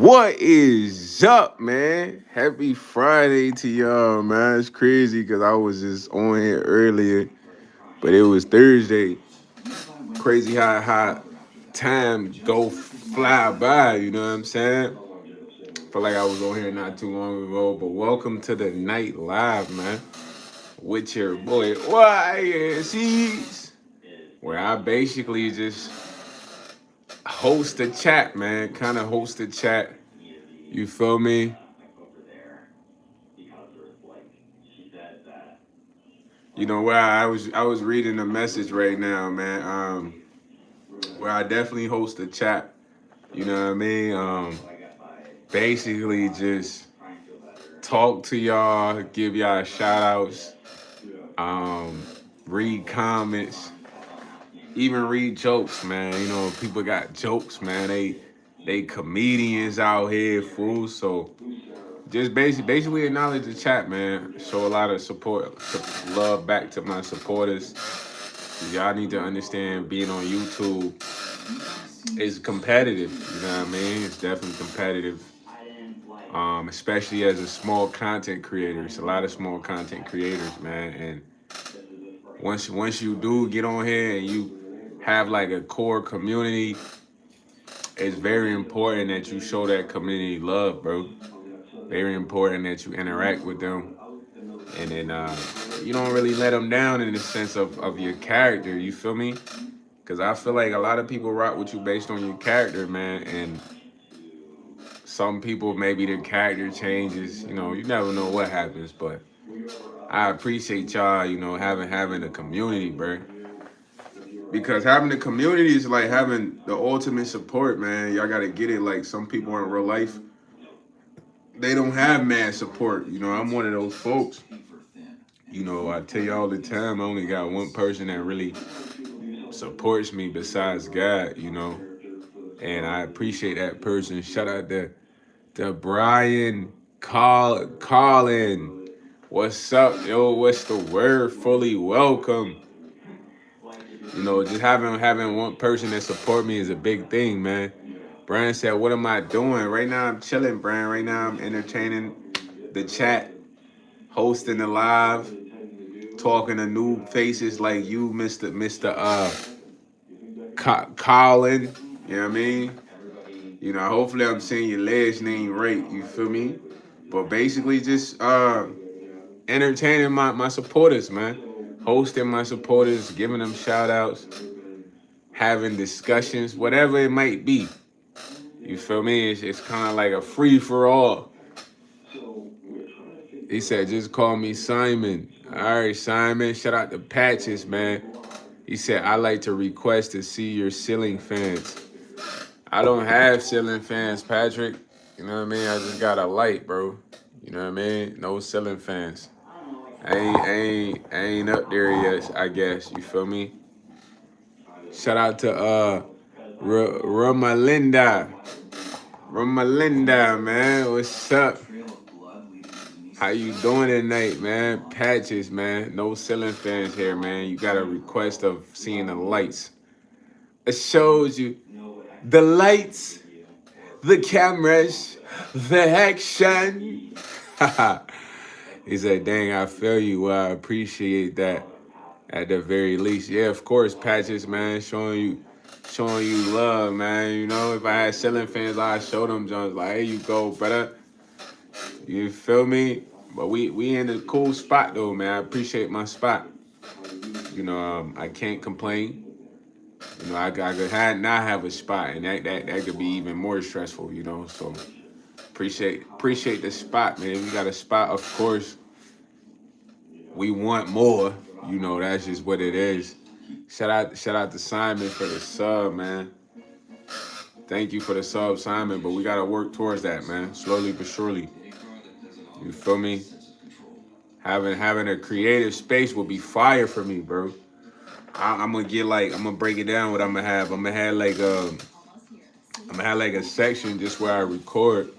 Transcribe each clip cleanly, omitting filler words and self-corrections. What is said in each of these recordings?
What is up, man? Happy Friday to y'all, man. It's crazy because I was just on here earlier, but it was Thursday. Crazy how time go fly by, you know what I'm saying? Feel like I was on here not too long ago, but welcome to the night live, man. With your boy YsEats, where I basically just host a chat, man. Kind of host a chat. You feel me? You know where I was reading a message right now, man. Where I definitely host a chat. You know what I mean? Basically just talk to y'all, give y'all shout outs, um, read comments, even read jokes, man. You know, people got jokes, man. They comedians out here, fool. So just basically acknowledge the chat, man. Show a lot of support, love back to my supporters. Y'all need to understand being on YouTube is competitive. You know what I mean? It's definitely competitive. Especially as a small content creator. It's a lot of small content creators, man. And once you do get on here and you have like a core community, it's very important that you show that community love, bro. Very important that you interact with them. And then you don't really let them down in the sense of your character. You feel me? Because I feel like a lot of people rock with you based on your character, man. And some people, maybe their character changes. You know, you never know what happens. But I appreciate y'all, you know, having a community, bro. Because having a community is like having the ultimate support, man. Y'all got to get it. Like some people in real life, they don't have mad support. You know, I'm one of those folks. You know, I tell you all the time, I only got one person that really supports me besides God, you know. And I appreciate that person. Shout out to Brian Colin. What's up, yo? What's the word? Fully welcome. You know, just having one person that support me is a big thing, man. Brian said, "What am I doing right now? I'm chilling, Brian. Right now, I'm entertaining the chat, hosting the live, talking to new faces like you, Mister Colin. You know what I mean? You know, hopefully I'm saying your last name right. You feel me? But basically, just entertaining my supporters, man. Hosting my supporters, giving them shout outs, having discussions, whatever it might be. You feel me? It's kind of like a free for all. He said, just call me Simon. All right, Simon. Shout out to Patches, man. He said, I like to request to see your ceiling fans. I don't have ceiling fans, Patrick. You know what I mean? I just got a light, bro. You know what I mean? No ceiling fans. I ain't up there yet, I guess. You feel me? Shout out to Romalinda. Romalinda, man. What's up? How you doing tonight, man? Patches, man. No ceiling fans here, man. You got a request of seeing the lights. It shows you the lights, the cameras, the action. He said, dang, I feel you. Well, I appreciate that at the very least. Yeah, of course, Patches, man. Showing you love, man. You know, if I had ceiling fans, I'd show them Jones like, here you go, brother. You feel me? But we in a cool spot though, man. I appreciate my spot. You know, I can't complain. You know, I could not have a spot, and that could be even more stressful. You know, so appreciate the spot, man. If you got a spot, of course, we want more. You know, that's just what it is. Shout out to Simon for the sub, man. Thank you for the sub, Simon. But we gotta work towards that, man. Slowly but surely. You feel me? Having a creative space will be fire for me, bro. I'm gonna break it down. What I'm gonna have. I'm gonna have like a section just where I record.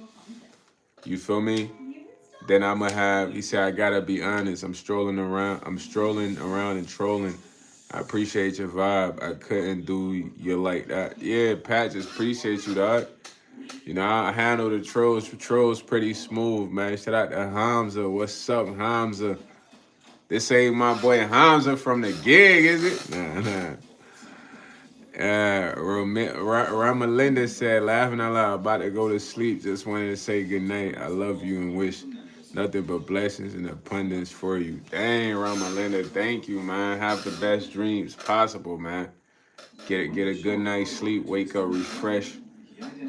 You feel me? Then I'm gonna have. He said I gotta be honest. I'm strolling around. I'm strolling around and trolling. I appreciate your vibe. I couldn't do you like that. Yeah, Pat, just appreciate you, dog. You know, I handle the trolls pretty smooth, man. Shout out to Hamza. What's up, Hamza? This ain't my boy Hamza from the gig, is it? Nah. Ramalinda said, laughing out loud, about to go to sleep. Just wanted to say good night. I love you and wish nothing but blessings and abundance for you. Dang, Ramalinda, thank you, man. Have the best dreams possible, man. Get a good night's sleep. Wake up refreshed,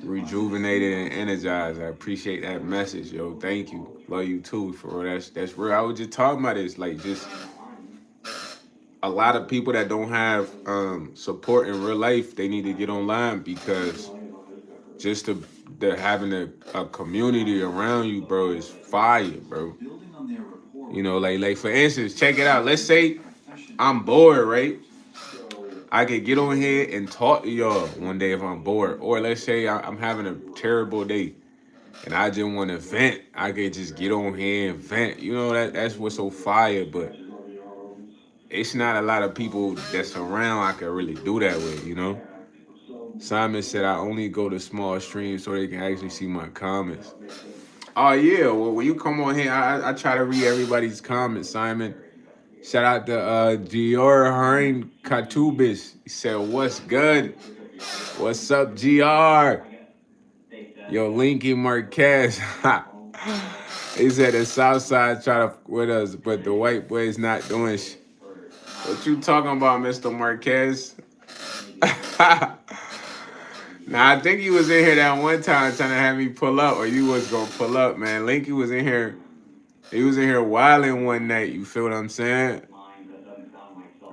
rejuvenated, and energized. I appreciate that message, yo. Thank you. Love you too. For real. That's real. I was just talking about this, like just a lot of people that don't have support in real life, they need to get online because just the having a community around you, bro, is fire, bro. You know, like for instance, check it out. Let's say I'm bored, right? I could get on here and talk to y'all one day if I'm bored. Or let's say I'm having a terrible day and I just want to vent. I could just get on here and vent. You know, that's what's so fire, but it's not a lot of people that's around I can really do that with, you know? Simon said I only go to small streams so they can actually see my comments. Oh, yeah. Well, when you come on here, I try to read everybody's comments, Simon. Shout out to Gior Hein Katubis. He said, what's good? What's up, GR? Yo, Lincoln Marquez. He said the South Side try to with us, but the white boys not doing shit. What you talking about, Mr. Marquez? Now, I think he was in here that one time trying to have me pull up, or you was going to pull up, man. Linky was in here. He was in here wilding one night. You feel what I'm saying?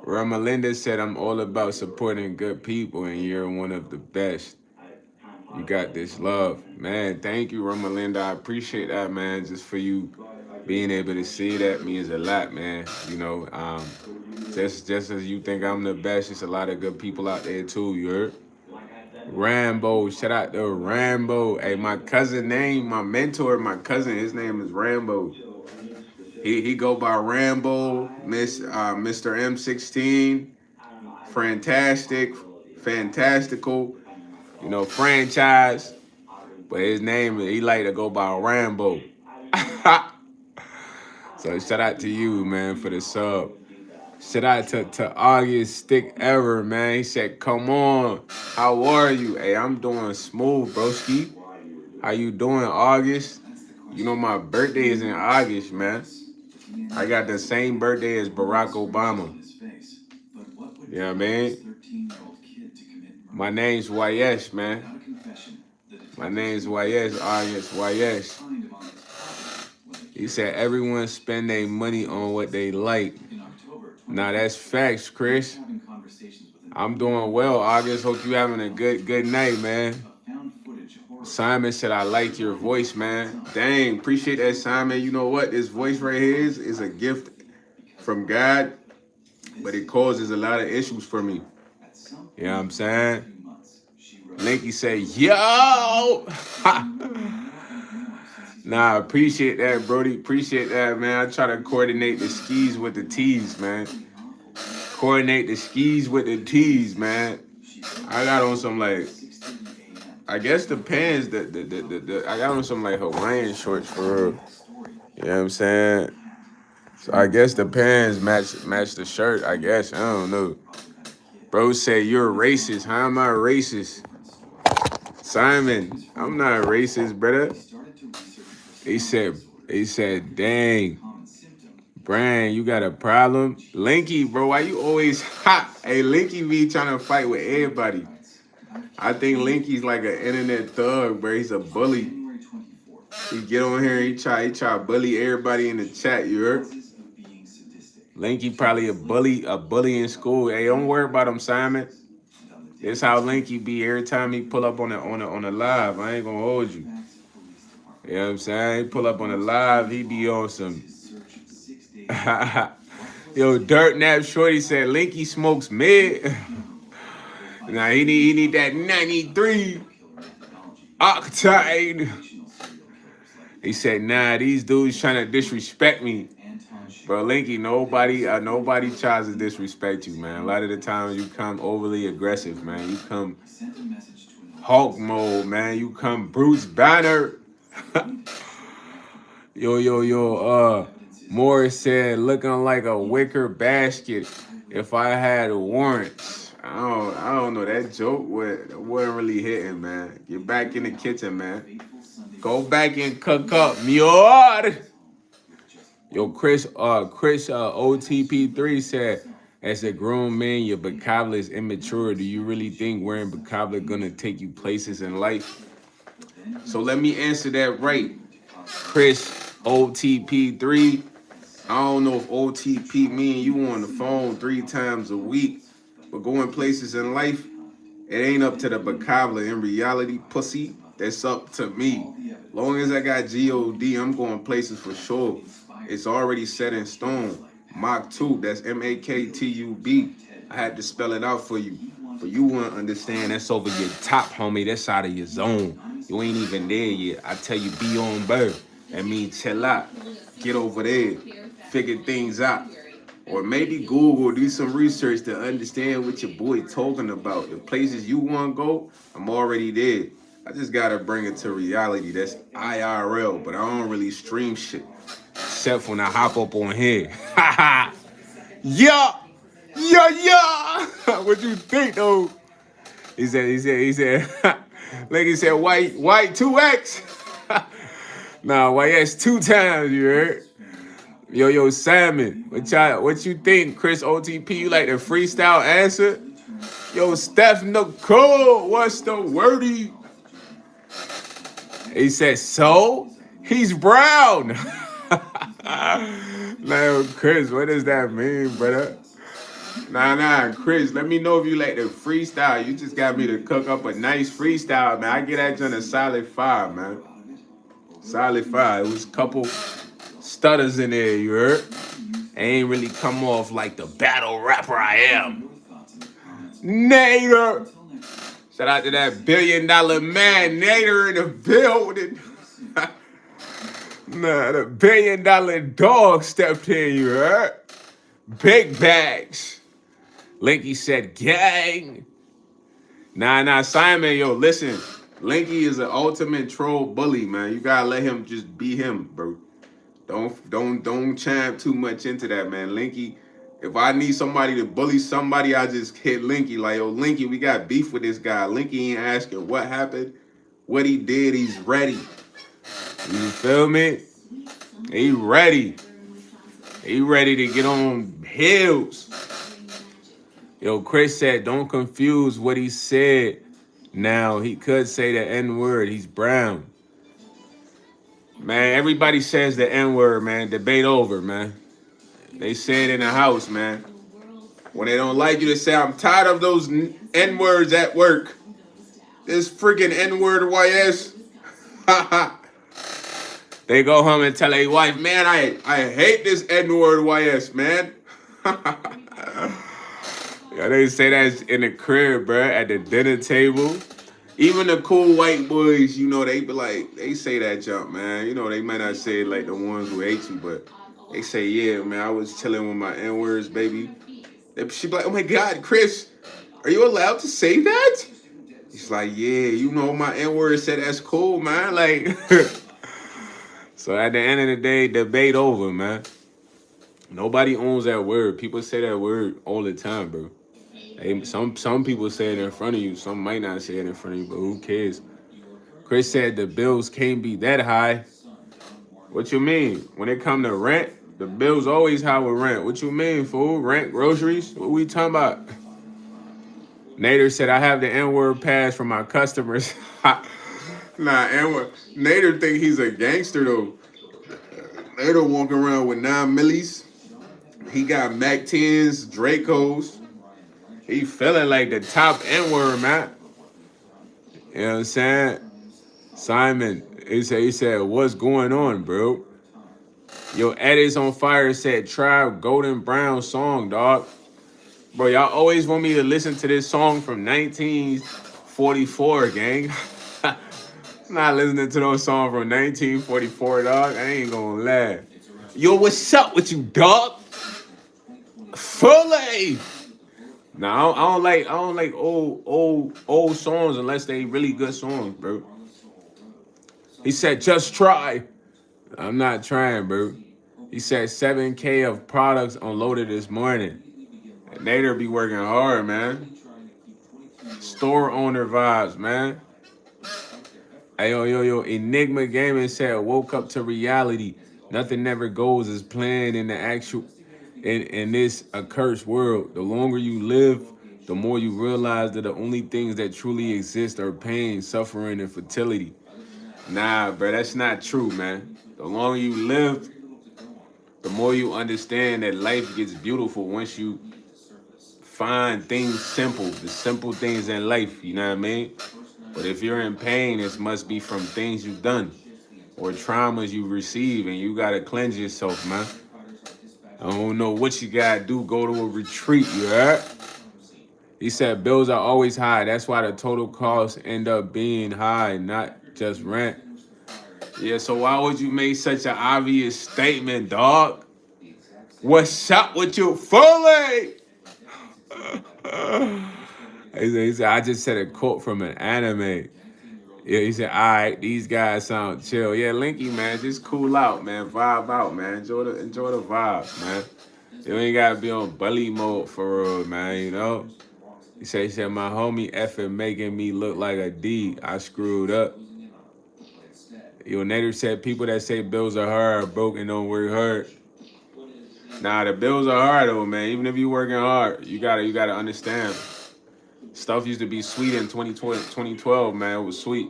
Ramalinda said, I'm all about supporting good people, and you're one of the best. You got this love. Man, thank you, Ramalinda. I appreciate that, man. Just for you being able to see that means a lot, man. You know, just as you think I'm the best, there's a lot of good people out there, too, you heard? Rambo, shout out to Rambo. Hey, my cousin name, my mentor, my cousin, his name is Rambo. He go by Rambo, Mr. M16, fantastical, you know, franchise. But his name, he like to go by Rambo. So shout out to you, man, for the sub. Shout out to August Stick Ever, man. He said, come on. How are you? Hey, I'm doing smooth, broski. How you doing, August? You know my birthday is in August, man. I got the same birthday as Barack Obama. You know what I mean? My name's YS, man. My name's YS, August YS. He said everyone spend their money on what they like. Nah, that's facts, Chris. I'm doing well, August. Hope you having a good night, man. Simon said, I like your voice, man. Dang, appreciate that, Simon. You know what? This voice right here is a gift from God, but it causes a lot of issues for me. You know what I'm saying? Linky say, yo! Nah, appreciate that, Brody. Appreciate that, man. I try to coordinate the skis with the T's, man. Coordinate the skis with the T's, man. I got on some, like, I guess the pants, I got on some, like, Hawaiian shorts for real. You know what I'm saying? So I guess the pants match the shirt, I guess. I don't know. Bro said, you're a racist. How am I racist? Simon, I'm not racist, brother. He said, dang, Brian, you got a problem? Linky, bro, why you always hot? Hey, Linky be trying to fight with everybody. I think Linky's like an internet thug, bro. He's a bully. He get on here, he try to bully everybody in the chat, you heard? Linky probably a bully in school. Hey, don't worry about him, Simon. This how Linky be every time he pull up on the live. I ain't gonna hold you. You know what I'm saying? He pull up on the live, he be on some. Yo, Dirt Nap Shorty said Linky smokes mid. Now he need that 93 octane. He said, nah, these dudes trying to disrespect me. Bro, Linky, nobody tries to disrespect you, man. A lot of the times you come overly aggressive, man. You come Hulk mode, man. You come Bruce Banner. Morris said, looking like a wicker basket if I had warrants. I don't know. That joke wasn't really hitting, man. Get back in the kitchen, man. Go back and cook up, mjord. Yo, Chris OTP3 said, as a grown man, your vocabulary is immature. Do you really think wearing vocabulary gonna take you places in life? So let me answer that right. Chris OTP3. I don't know if OTP mean you on the phone 3 times a week, but going places in life, it ain't up to the vocabulary. In reality, pussy, that's up to me. Long as I got G-O-D, I'm going places for sure. It's already set in stone. Mach 2, that's M-A-K-T-U-B. I had to spell it out for you. But you wouldn't understand, that's over your top, homie. That's out of your zone. You ain't even there yet. I tell you, be on bird. That means chill out. Get over there. Figure things out. Or maybe Google, do some research to understand what your boy talking about. The places you want to go, I'm already there. I just got to bring it to reality. That's IRL, but I don't really stream shit. Except when I hop up on here. Yeah. Yeah. What you think, though? He said, like he said, white 2X. Nah, YS 2 times, you heard? Yo, Simon, what you think, Chris OTP? You like the freestyle answer? Yo, Steph Nicole, what's the wordy? He said, so? He's brown. Now, Chris, what does that mean, brother? Nah, Chris, let me know if you like the freestyle. You just got me to cook up a nice freestyle, man. I get that joint a solid 5, man. Solid 5. It was a couple stutters in there, you heard? Ain't really come off like the battle rapper I am. Nader. Shout out to that $1 billion man, Nader in the building. Nah, the $1 billion dog stepped in, you heard? Big bags. Linky said, gang. Nah, Simon, yo, listen. Linky is an ultimate troll bully, man. You gotta let him just be him, bro. Don't chime too much into that, man. Linky, if I need somebody to bully somebody, I just hit Linky. Like, yo, Linky, we got beef with this guy. Linky ain't asking what happened, what he did. He's ready. You feel me? He ready. He ready to get on hills. Yo, Chris said, don't confuse what he said. Now, he could say the N-word. He's brown. Man, everybody says the N-word, man. Debate over, man. They say it in the house, man. When they don't like you, they say, I'm tired of those N-words at work. This freaking N-word YS. They go home and tell their wife, man, I hate this N-word YS, man. Yeah, they say that in the crib, bro, at the dinner table. Even the cool white boys, you know, they be like, they say that jump, man. You know, they might not say it like the ones who hate you, but they say, yeah, man, I was chilling with my N-words, baby. She be like, oh my God, Chris, are you allowed to say that? He's like, yeah, you know, my N-word said that's cool, man. Like, so at the end of the day, debate over, man. Nobody owns that word. People say that word all the time, bro. Hey, some people say it in front of you. Some might not say it in front of you, but who cares? Chris said the bills can't be that high. What you mean? When it come to rent, the bills always high with rent. What you mean, fool? Rent, groceries? What we talking about? Nader said, I have the N-word pass from my customers. Nah, N-word. Nader think he's a gangster, though. Nader walking around with 9 millis. He got Mac 10s, Dracos. He feeling like the top N-word, man. You know what I'm saying? Simon, he said, what's going on, bro? Yo, Eddie's on fire said, Tribe Golden Brown song, dog. Bro, y'all always want me to listen to this song from 1944, gang. I'm not listening to no song from 1944, dog. I ain't gonna laugh. Yo, what's up with you, dog? Fully. Now I don't like old songs unless they really good songs, bro. He said, just try. I'm not trying, bro. He said 7K of products unloaded this morning. And Nader be working hard, man. Store owner vibes, man. Hey, yo. Enigma Gaming said, woke up to reality. Nothing never goes as planned in the actual in this accursed world. The longer you live, the more you realize that the only things that truly exist are pain, suffering, and fertility. Nah, bro, that's not true, man. The longer you live, the more you understand that life gets beautiful once you find things simple, the simple things in life, you know what I mean? But if you're in pain, it must be from things you've done or traumas you receive, and you gotta cleanse yourself, man. I don't know what you gotta do. Go to a retreat, you heard? He said bills are always high. That's why the total costs end up being high, not just rent. Yeah, so why would you make such an obvious statement, dog? What's up with you fully? He said, I just said a quote from an anime. Yeah, he said, all right, these guys sound chill. Yeah, Linky, man, just cool out, man. Vibe out, man. Enjoy the vibes, man. You ain't gotta be on bully mode for real, man, you know? He said, my homie effing making me look like a D. I screwed up. Yo, Nader said people that say bills are hard are broke and don't work hard. Nah, the bills are hard though, man. Even if you working hard, you gotta understand. Stuff used to be sweet in 2012, man. It was sweet.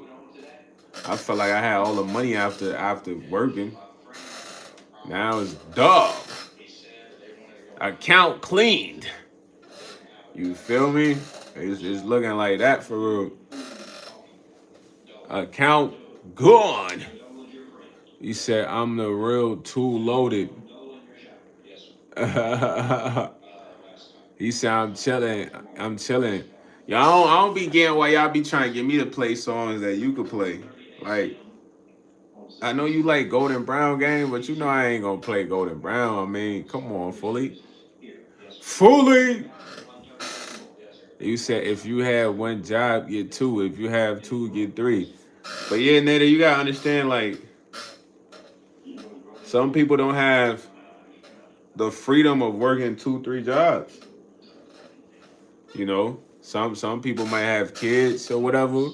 I felt like I had all the money after working. Now it's dog. Account cleaned. You feel me? It's looking like that for real. Account gone. He said, I'm the real tool loaded. He said, I'm chilling. I'm chilling. Y'all, I don't be getting why y'all be trying to get me to play songs that you could play. Like, I know you like Golden Brown game, but you know I ain't gonna play Golden Brown. I mean, come on, fully. Fully! You said if you have one job, get two. If you have two, get three. But yeah, Netta, you gotta understand, like, some people don't have the freedom of working 2, 3 jobs. You know, some people might have kids or whatever.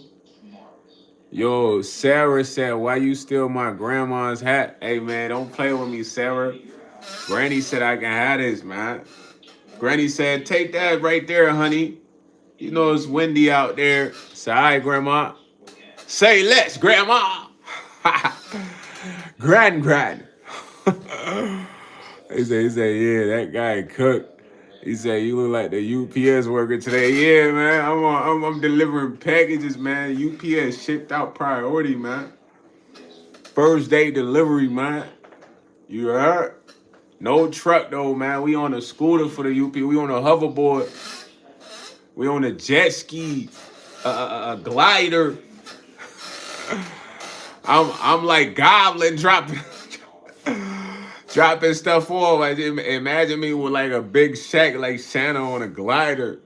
Yo, Sarah said, why you steal my grandma's hat? Hey man, don't play with me, Sarah. Granny said I can have this, man. Granny said, take that right there, honey. You know it's windy out there. Say, all right, grandma. Say less, grandma. Grand. he said, yeah, that guy cooked. He said, you look like the UPS worker today. Yeah, man, I'm delivering packages, man. UPS shipped out priority, man. First day delivery, man. You heard? No truck, though, man. We on a scooter for the UP. We on a hoverboard. We on a jet ski, a glider. I'm like Goblin dropping stuff off. Like, imagine me with like a big shack like Santa on a glider.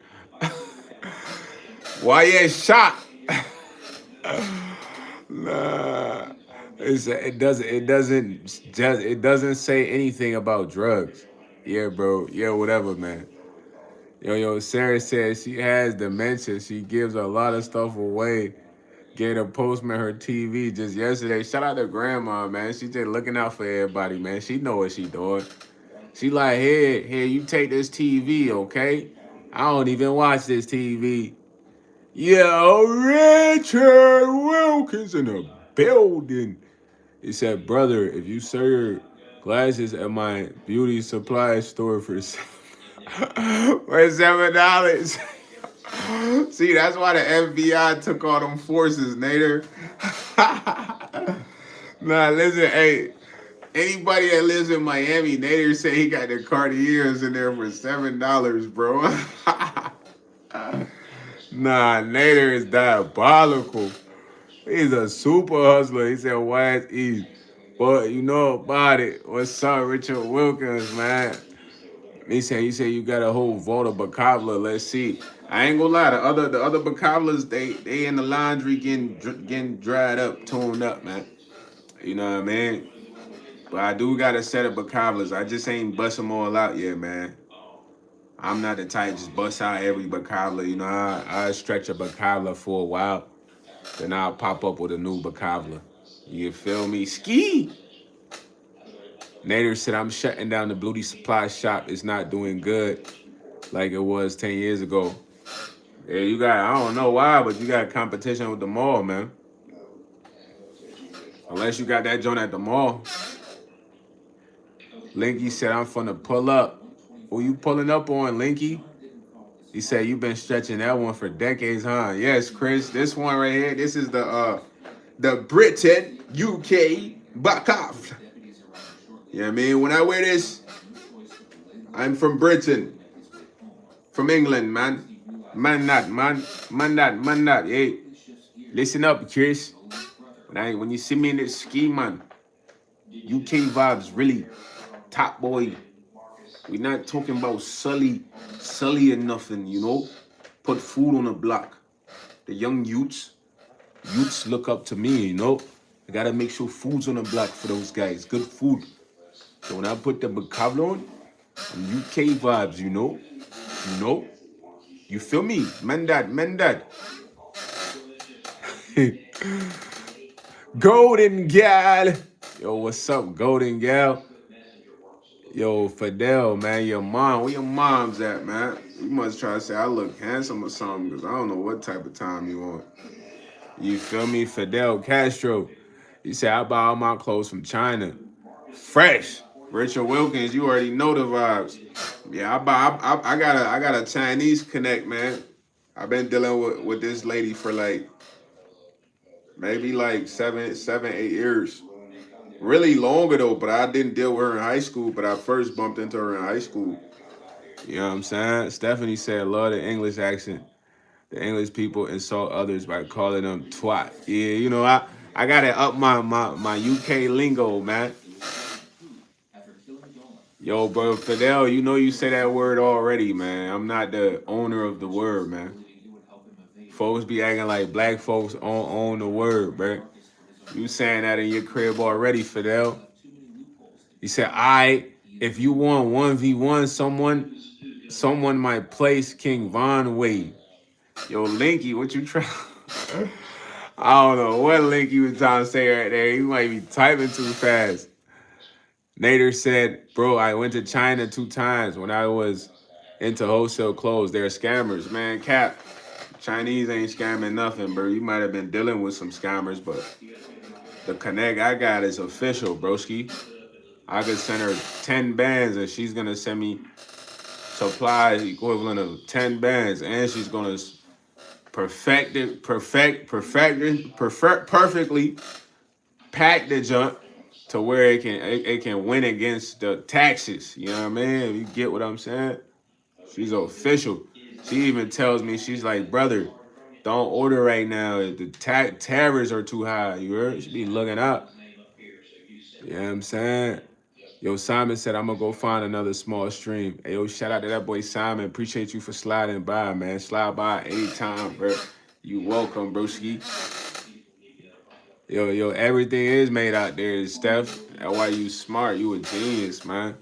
Why you shot? Nah. It doesn't say anything about drugs. Yeah, bro. Yeah, whatever, man. Yo, Sarah says she has dementia. She gives a lot of stuff away. Gave a postman her TV just yesterday. Shout out to grandma, man. She just looking out for everybody, man. She know what she doing. She like, here, you take this TV, okay? I don't even watch this TV. Yo, Richard Wilkins in the building. He said, brother, if you sell your glasses at my beauty supply store for $7. See, that's why the FBI took all them forces, Nader. Nah, listen, hey, anybody that lives in Miami, Nader said he got the Cartiers in there for $7, bro. Nah, Nader is diabolical. He's a super hustler. He said, YsEats. But you know about it. What's up, Richard Wilkins, man? He said you got a whole vault of Bacavla. Let's see. I ain't gonna lie. The other Bacavlas, they in the laundry getting dried up, toned up, man. You know what I mean? But I do got a set of Bacavlas. I just ain't bust them all out yet, man. I'm not the type just bust out every Bacavla. You know, I stretch a Bacavla for a while, then I'll pop up with a new Bacavla. You feel me? Ski. Nader said, I'm shutting down the Bluty Supply Shop. It's not doing good like it was 10 years ago. Yeah, you got, I don't know why, but you got competition with the mall, man. Unless you got that joint at the mall. Linky said, I'm finna pull up. Who you pulling up on, Linky? He said, you've been stretching that one for decades, huh? Yes, Chris. This one right here, this is the Britain, UK, back off. You know what I mean? When I wear this, I'm from Britain. From England, man. Man that, man. Man that, man that. Hey, listen up, Chris. When you see me in this ski, man, UK vibes really top boy. We're not talking about Sully or nothing, you know. Put food on the block. The young youths look up to me, you know. I gotta make sure food's on the block for those guys. Good food. So when I put the Bacavla on, I'm UK vibes, you know. You know. You feel me? Man that. Golden gal. Yo, what's up, golden gal? Yo, Fidel, man, your mom. Where your mom's at, man? You must try to say I look handsome or something, because I don't know what type of time you want. You feel me? Fidel Castro. He said, I buy all my clothes from China. Fresh. Richard Wilkins, you already know the vibes. Yeah, I got a Chinese connect, man. I've been dealing with this lady for like maybe like 8 years. Really longer though, but I didn't deal with her in high school, but I first bumped into her in high school. You know what I'm saying? Stephanie said, love the English accent. The English people insult others by calling them twat. Yeah, you know, I gotta up my UK lingo, man. Yo, bro, Fidel, you know you say that word already, man. I'm not the owner of the word, man. Folks be acting like black folks own the word, bro. You saying that in your crib already, Fidel. He said, if you want 1v1 someone might place King Von Wade. Yo, Linky, what you try? I don't know what Linky was trying to say right there. He might be typing too fast. Nader said, bro, I went to China 2 times when I was into wholesale clothes. They're scammers. Man, Cap, Chinese ain't scamming nothing, bro. You might have been dealing with some scammers, but the connect I got is official, broski. I could send her 10 bands and she's going to send me supplies equivalent of 10 bands, and she's going to perfectly pack the junk to where it can win against the taxes. You know what I mean? You get what I'm saying? She's official. She even tells me, she's like, brother, don't order right now. The tariffs are too high. You heard? She be looking up. You know what I'm saying? Yo, Simon said, I'm going to go find another small stream. Hey, yo, shout out to that boy Simon. Appreciate you for sliding by, man. Slide by anytime, bro. You welcome, broski. Yo, everything is made out there, Steph. That's why you smart. You a genius, man.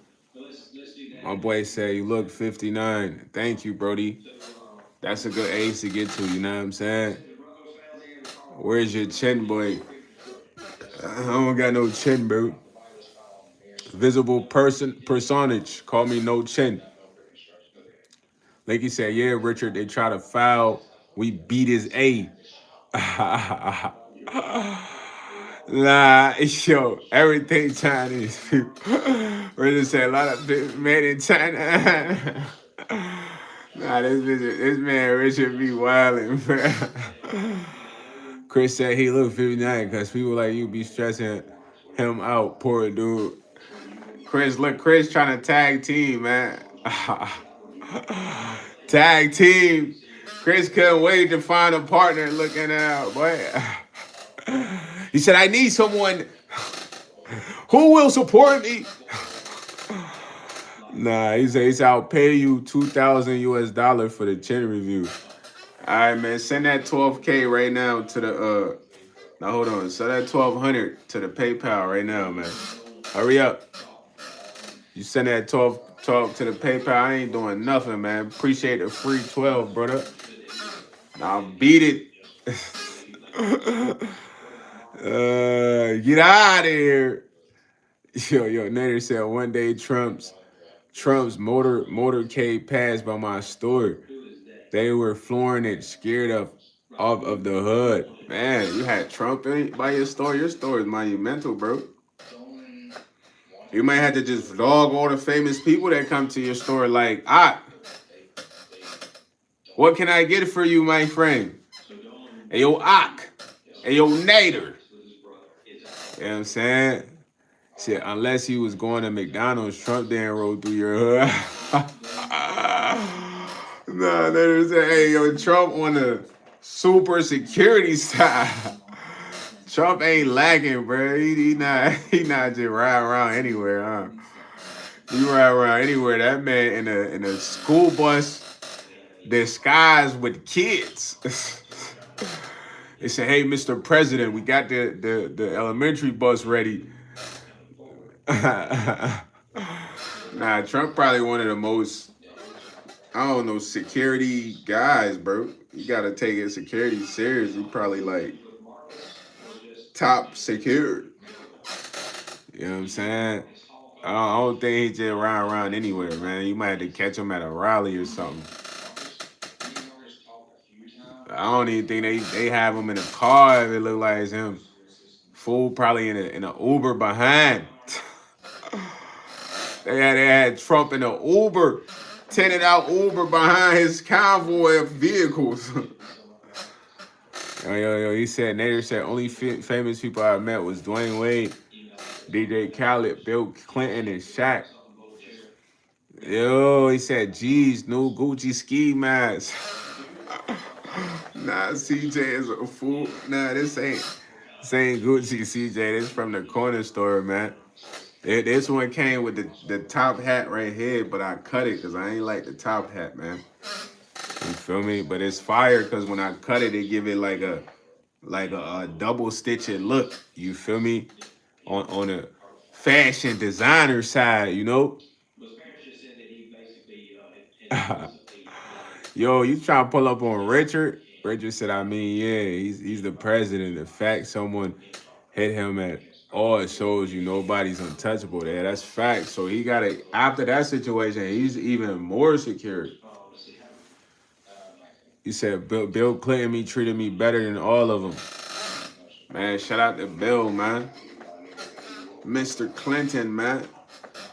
My boy said, you look 59. Thank you, Brody. That's a good age to get to, you know what I'm saying? Where's your chin, boy? I don't got no chin, bro. Visible personage. Call me no chin. Like he said, yeah, Richard, they try to foul. We beat his A. Nah, yo, everything Chinese people. Richard said a lot of people made in China. Nah, this man Richard be wilding, bro. Chris said he looked 59 because people like you be stressing him out, poor dude. Chris trying to tag team, man. Tag team. Chris couldn't wait to find a partner looking out, boy. He said, I need someone who will support me. Nah, he said I'll pay you $2,000 for the chin review. All right, man. Send that 12K right now to the Now hold on. Send that 1,200 to the PayPal right now, man. Hurry up. You send that 12 to the PayPal. I ain't doing nothing, man. Appreciate the free 12, brother. Now beat it. Get out of here. Yo, Nader said one day Trump's motorcade passed by my store. They were flooring it, scared of the hood. Man, you had Trump by your store. Your store is monumental, bro. You might have to just vlog all the famous people that come to your store. Like, what can I get for you, my friend? Hey, yo, Hey, yo, Nader. You know what I'm saying? Shit, unless he was going to McDonald's, Trump didn't roll through your hood. Nah, Nader said, hey, yo, Trump on the super security side. Trump ain't lacking, bro. He not just ride around anywhere, huh? He ride around anywhere. That man in a school bus disguised with kids. They said, "Hey, Mr. President, we got the elementary bus ready." Nah, Trump probably one of the most, I don't know, security guys, bro. You gotta take his security serious. He probably like top secured. You know what I'm saying? I don't think he just ride around anywhere, man. You might have to catch him at a rally or something. I don't even think they have him in a car if it look like it's him. Fool probably in a Uber behind. They had Trump in an Uber, tented out Uber behind his convoy of vehicles. Yo, he said, Nader said, only famous people I met was Dwayne Wade, DJ Khaled, Bill Clinton, and Shaq. Yo, he said, geez, new Gucci ski mask. Nah, CJ is a fool. Nah, this ain't Gucci, CJ. This from the corner store, man. This one came with the top hat right here, but I cut it because I ain't like the top hat, man. You feel me? But it's fire because when I cut it, it give it like a double stitched look. You feel me? On a fashion designer side, you know. Yo, you trying to pull up on Richard? Richard said, I mean, yeah, he's the president. The fact someone hit him at all, it shows you nobody's untouchable there. That's fact. So he got to, after that situation, he's even more secure. He said, Bill Clinton treated me better than all of them. Man, shout out to Bill, man. Mr. Clinton, man.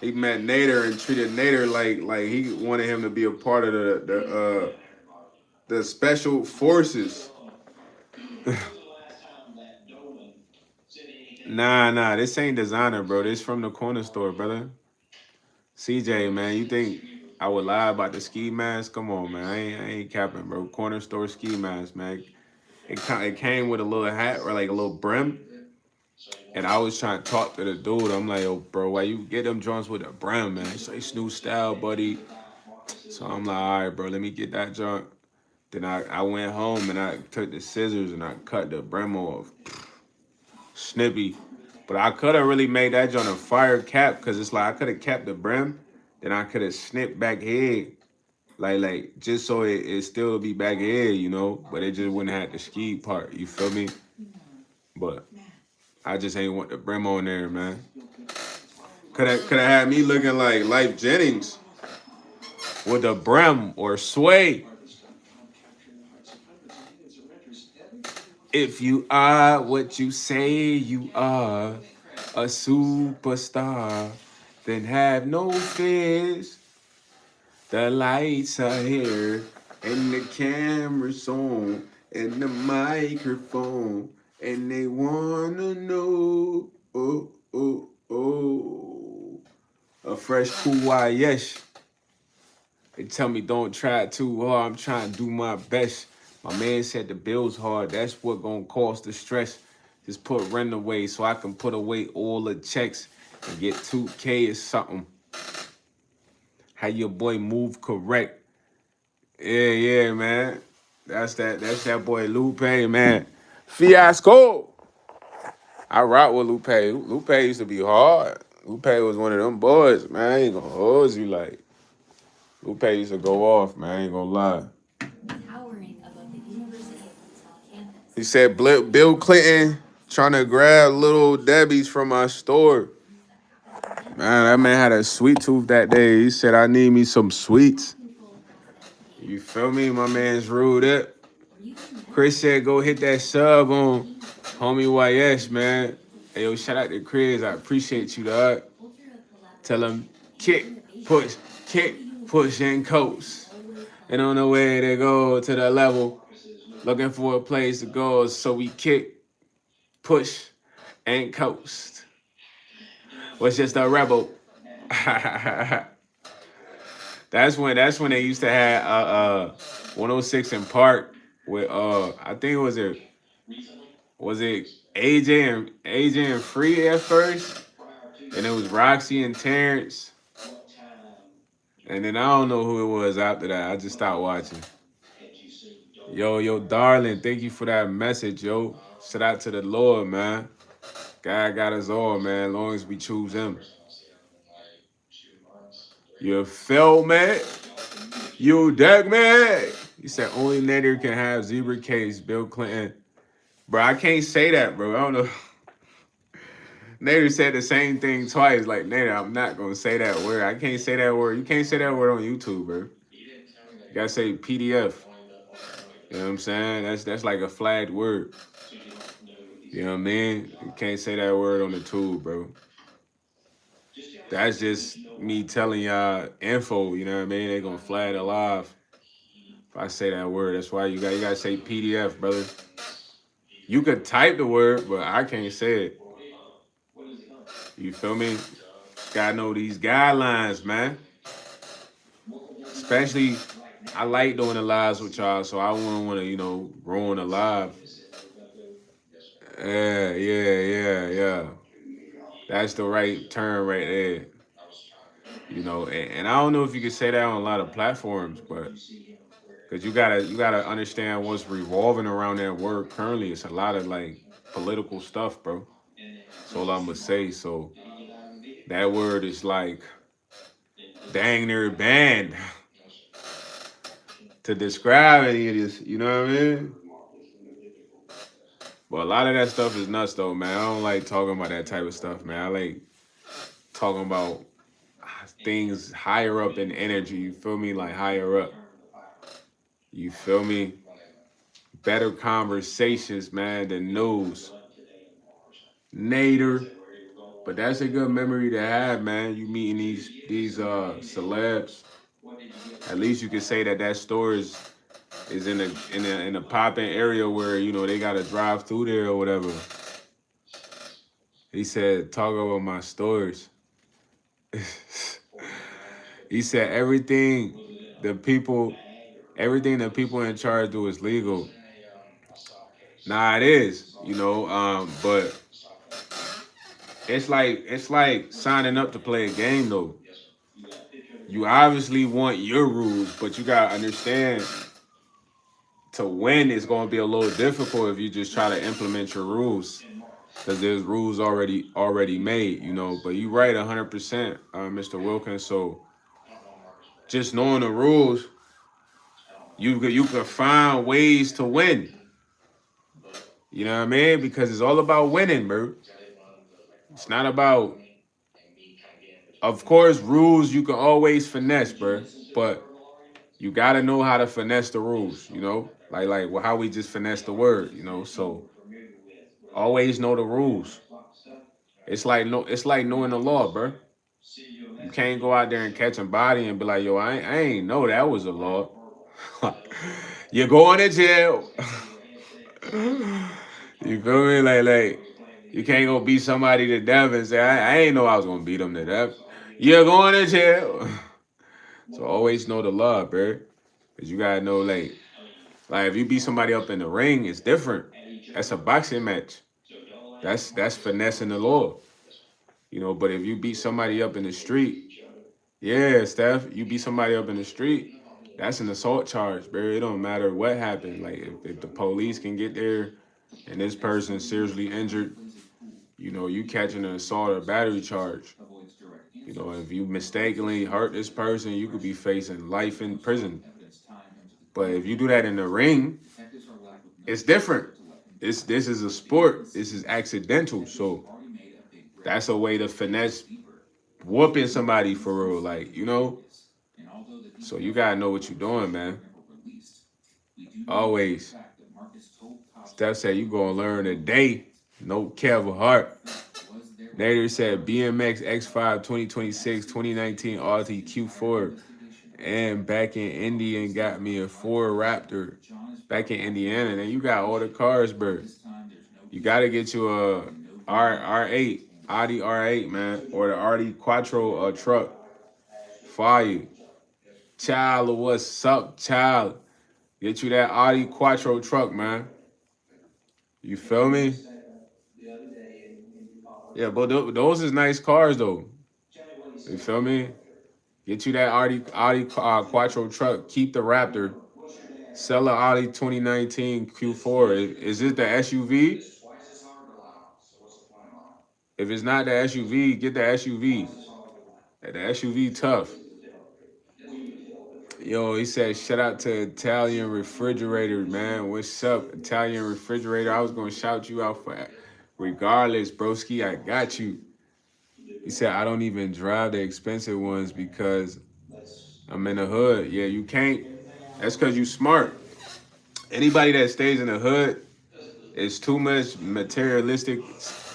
He met Nader and treated Nader like he wanted him to be a part of the special forces. Nah, this ain't designer, bro. This from the corner store, brother. CJ, man, you think I would lie about the ski mask? Come on, man. I ain't capping, bro. Corner store ski mask, man. It came with a little hat or like a little brim. And I was trying to talk to the dude. I'm like, yo, bro, why you get them joints with a brim, man? It's like Snoop style, buddy. So I'm like, all right, bro, let me get that joint. Then I went home and I took the scissors and I cut the brim off. Snippy. But I could have really made that joint a fire cap because it's like I could have kept the brim. Then I could have snipped back here. Like just so it still be back here, you know, but it just wouldn't have the ski part, you feel me? But I just ain't want the brim on there, man. Could have had me looking like Life Jennings with a brim or sway. If you are what you say you are, a superstar, then have no fears. The lights are here, and the camera's on, and the microphone, and they wanna know, a fresh cool yes. They tell me don't try too hard. I'm trying to do my best. My man said the bill's hard. That's what gonna cause the stress. Just put rent away so I can put away all the checks and get 2K or something. How your boy move correct. Yeah, man. That's that boy Lupe, man. Fiasco. I rock with Lupe. Lupe used to be hard. Lupe was one of them boys, man. I ain't gonna hold you like. Lupe used to go off, man. I ain't gonna lie. He said Bill Clinton trying to grab little Debbie's from my store. Man, that man had a sweet tooth that day. He said, I need me some sweets. You feel me? My man's ruled it. Chris said, go hit that sub on homie YS, man. Hey, yo, shout out to Chris. I appreciate you, dog. Tell him, kick, push, and coast. And on the way they go to the level, looking for a place to go. So we kick, push, and coast. Was just a rebel. That's when they used to have 106 in Park with I think was it AJ and Free at first, and it was Roxy and Terrence, and then I don't know who it was after that. I just stopped watching. Yo, darling, thank you for that message, yo. Shout out to the Lord, man. God got us all, man. As long as we choose Him. You feel me? You dig me? He said only Nader can have zebra case. Bill Clinton, bro. I can't say that, bro. I don't know. Nader said the same thing twice. Like Nader, I'm not gonna say that word. I can't say that word. You can't say that word on YouTube, bro. You gotta say PDF. You know what I'm saying? That's like a flagged word. You know what I mean? You can't say that word on the tube, bro. That's just me telling y'all info. You know what I mean? They gonna flag it live if I say that word. That's why you gotta say PDF, brother. You could type the word, but I can't say it. You feel me? Gotta know these guidelines, man. Especially, I like doing the lives with y'all, so I wouldn't want to, ruin the live. Yeah. That's the right term right there. And I don't know if you can say that on a lot of platforms, but because you gotta understand what's revolving around that word currently. It's a lot of like political stuff, bro. That's all I'm gonna say. So that word is like dang near banned to describe any of this. You know what I mean? But a lot of that stuff is nuts, though, man. I don't like talking about that type of stuff, man. I like talking about things higher up in energy. You feel me? Like higher up. You feel me? Better conversations, man, than news. Nader. But that's a good memory to have, man. You meeting these celebs. At least you can say that store is in a popping area where they gotta drive through there or whatever. He said, talk about my stores. He said everything that people in charge do is legal. Nah, it is, but it's like signing up to play a game though. You obviously want your rules, but you gotta understand to win is gonna be a little difficult if you just try to implement your rules. Because there's rules already made, But you right 100%, Mr. Wilkins. So just knowing the rules, you could find ways to win. You know what I mean? Because it's all about winning, bro. It's not about, of course, rules you can always finesse, bro. But you gotta know how to finesse the rules, like how we just finesse the word, So always know the rules. It's like knowing the law, bro. You can't go out there and catch a body and be like, yo, I ain't know that was a law. You're going to jail. You feel me? Like you can't go beat somebody to death and say, I ain't know I was gonna beat them to death. You're going to jail. So always know the law, bro. Cause you gotta know like if you beat somebody up in the ring, it's different. That's a boxing match. That's finessing the law. But if you beat somebody up in the street, Yeah, Steph, you beat somebody up in the street, that's an assault charge, bro. It don't matter what happened. Like if the police can get there and this person is seriously injured, you catching an assault or battery charge. If you mistakenly hurt this person, you could be facing life in prison. But if you do that in the ring, it's different. This is a sport. This is accidental. So that's a way to finesse whooping somebody for real. So you gotta know what you're doing, man. Always. Steph said you gonna learn today. No Kevin Hart. Nader said BMX X5 2026 2019 Audi Q4 and back in India and got me a Ford Raptor back in Indiana. Then you got all the cars, bro. You gotta get you a R8 Audi R8, man, or the Audi Quattro truck. Fire. Child, what's up, child? Get you that Audi Quattro truck, man. You feel me? Yeah, but those is nice cars though. You feel me? Get you that Audi Quattro truck. Keep the Raptor. Sell a Audi 2019 Q4. Is it the SUV? If it's not the SUV, get the SUV. The SUV tough. Yo, he said, shout out to Italian Refrigerator, man. What's up, Italian Refrigerator? I was going to shout you out for that. Regardless, broski, I got you. He said, I don't even drive the expensive ones because I'm in the hood. Yeah, you can't. That's because you smart. Anybody that stays in the hood, it's too much materialistic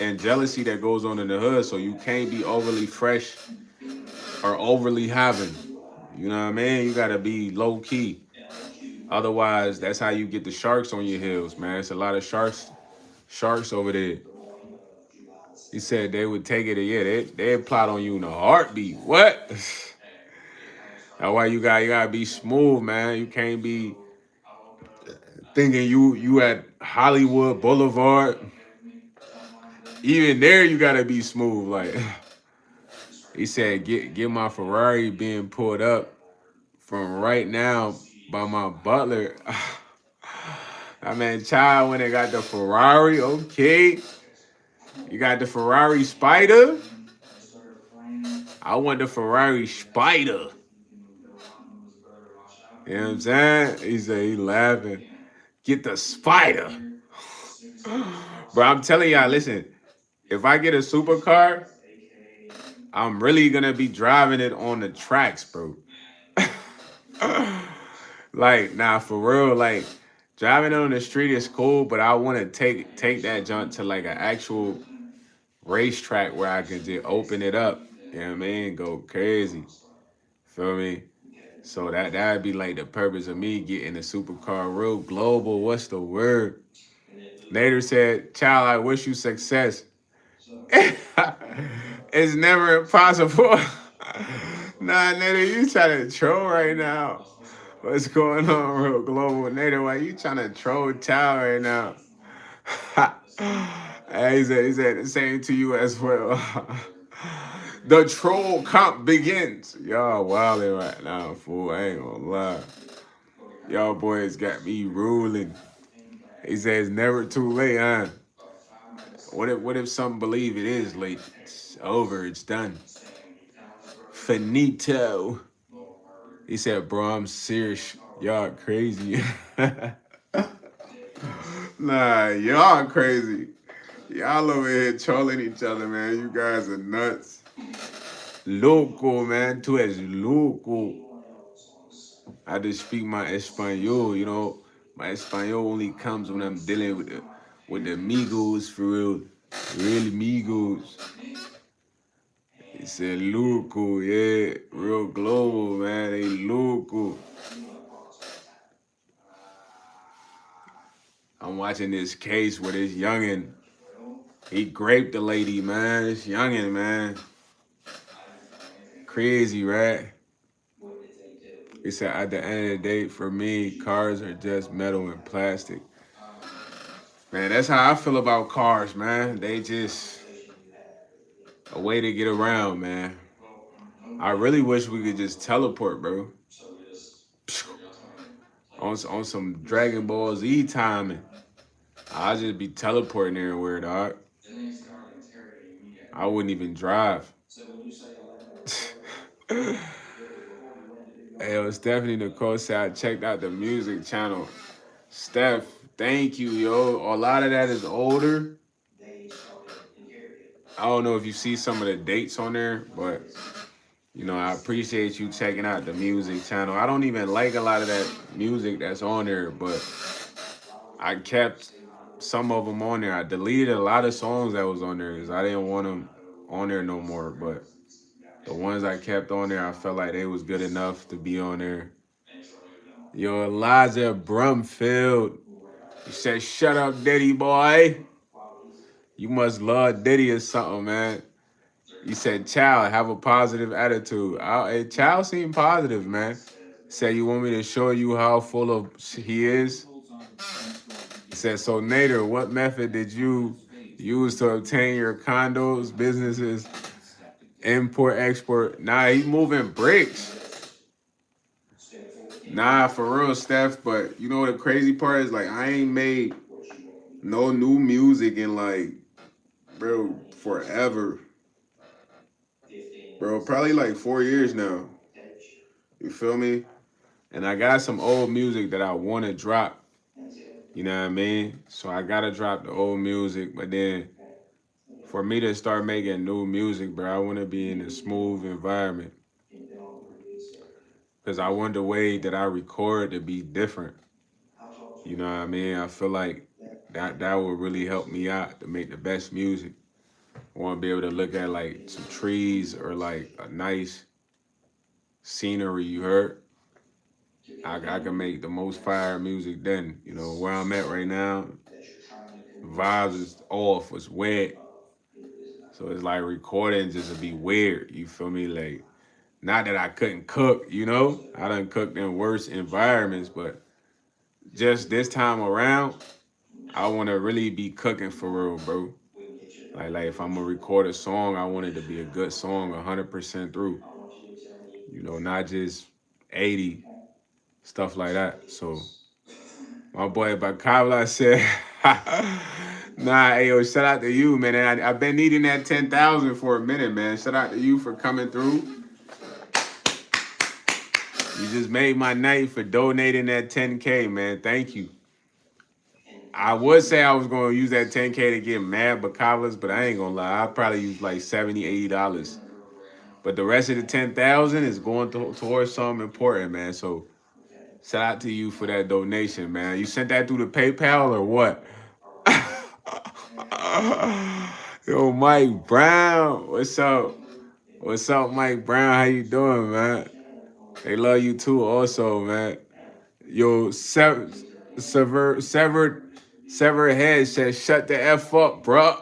and jealousy that goes on in the hood, so you can't be overly fresh or overly having. You know what I mean? You gotta be low key. Otherwise, that's how you get the sharks on your heels, man. It's a lot of sharks over there. He said they would take it. Yeah, they'd plot on you in a heartbeat. What? That's why you gotta be smooth, man. You can't be thinking you at Hollywood Boulevard. Even there, you gotta be smooth. Like he said, get my Ferrari being pulled up from right now by my butler. I mean, child, when they got the Ferrari, okay. You got the Ferrari Spider. I want the Ferrari Spider. You know what I'm saying? He said he laughing. Get the Spider. Bro, I'm telling y'all, listen, if I get a supercar, I'm really gonna be driving it on the tracks, bro. Like, nah, for real, like driving it on the street is cool, but I want to take that junk to like an actual racetrack where I can just open it up. You know what I mean? Go crazy. Feel me? So that'd be like the purpose of me getting a supercar real global. What's the word? Nader said, child, I wish you success. It's never impossible. Nah, Nader, you trying to troll right now. What's going on, real global? Nader, why you trying to troll child right now? Hey, he said the same to you as well. The troll comp begins. Y'all wildin' right now, fool. I ain't gonna lie. Y'all boys got me ruling. He says never too late, huh? What if some believe it is late? It's over, it's done. Finito. He said, bro, I'm serious. Y'all crazy. Nah, y'all crazy. Y'all over here trolling each other, man. You guys are nuts. Loco, man. Tú es loco. I just speak my Espanol, My Espanol only comes when I'm dealing with the Migos for real. Real Migos. He said loco, yeah. Real global, man. They loco. I'm watching this case where this youngin', he raped the lady, man. This youngin', man. Crazy, right? He said, at the end of the day, for me, cars are just metal and plastic. Man, that's how I feel about cars, man. They just a way to get around, man. I really wish we could just teleport, bro. On some Dragon Ball Z timing. I'll just be teleporting everywhere, dog. I wouldn't even drive. Hey, yo, Stephanie Nicole said I checked out the music channel. Steph, thank you, yo. A lot of that is older. I don't know if you see some of the dates on there, but I appreciate you checking out the music channel. I don't even like a lot of that music that's on there, but I kept some of them on there. I deleted a lot of songs that was on there because I didn't want them on there no more. But the ones I kept on there, I felt like they was good enough to be on there. Yo, Elijah Brumfield, he said, "Shut up, Diddy boy. You must love Diddy or something, man." You said, "Child, have a positive attitude." Hey, Child seemed positive, man. Said, "You want me to show you how full of he is?" He said, "So Nader, what method did you use to obtain your condos, businesses, import, export?" Nah, he's moving bricks. Nah, for real, Steph. But you know what the crazy part is? Like, I ain't made no new music in like, bro, forever. Bro, probably like 4 years now. You feel me? And I got some old music that I want to drop. You know what I mean? So I gotta drop the old music, but then for me to start making new music, bro, I want to be in a smooth environment because I want the way that I record to be different. You know what I mean? I feel like that would really help me out to make the best music. I want to be able to look at like some trees or like a nice scenery. You heard? I can make the most fire music then. Where I'm at right now, vibes is off, it's wet. So it's like recording just to be weird. You feel me? Like, not that I couldn't cook, I done cooked in worse environments, but just this time around, I want to really be cooking for real, bro. Like if I'm gonna record a song, I want it to be a good song, 100% through. Not just 80 stuff like that. So my boy Bakavla said, "Nah, hey, yo, shout out to you, man. And I've been needing that 10,000 for a minute, man. Shout out to you for coming through. You just made my night for donating that 10K, man. Thank you. I would say I was going to use that 10K to get mad Bakavlas, but I ain't going to lie. I'll probably use like $70, $80. But the rest of the 10,000 is going towards something important, man. So shout out to you for that donation, man. You sent that through the PayPal or what? Yo, Mike Brown, what's up? What's up, Mike Brown? How you doing, man? They love you too, also, man. Yo, severed head says, "Shut the f up, bro."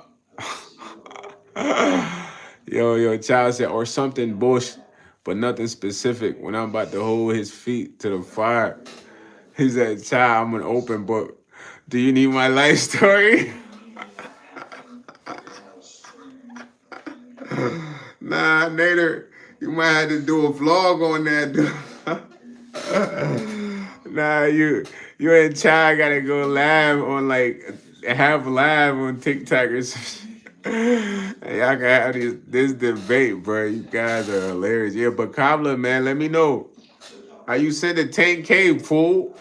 Yo, child said, "Or something bush, but nothing specific. When I'm about to hold his feet to the fire, he said, 'Child, I'm an open book. Do you need my life story?'" Nah, Nader, you might have to do a vlog on that, dude. Nah, you and Chai gotta go live on like have live on TikTok or some shit. And y'all can have this debate, bro. You guys are hilarious. Yeah, but Cobbler, man, let me know. How you send a 10K, fool?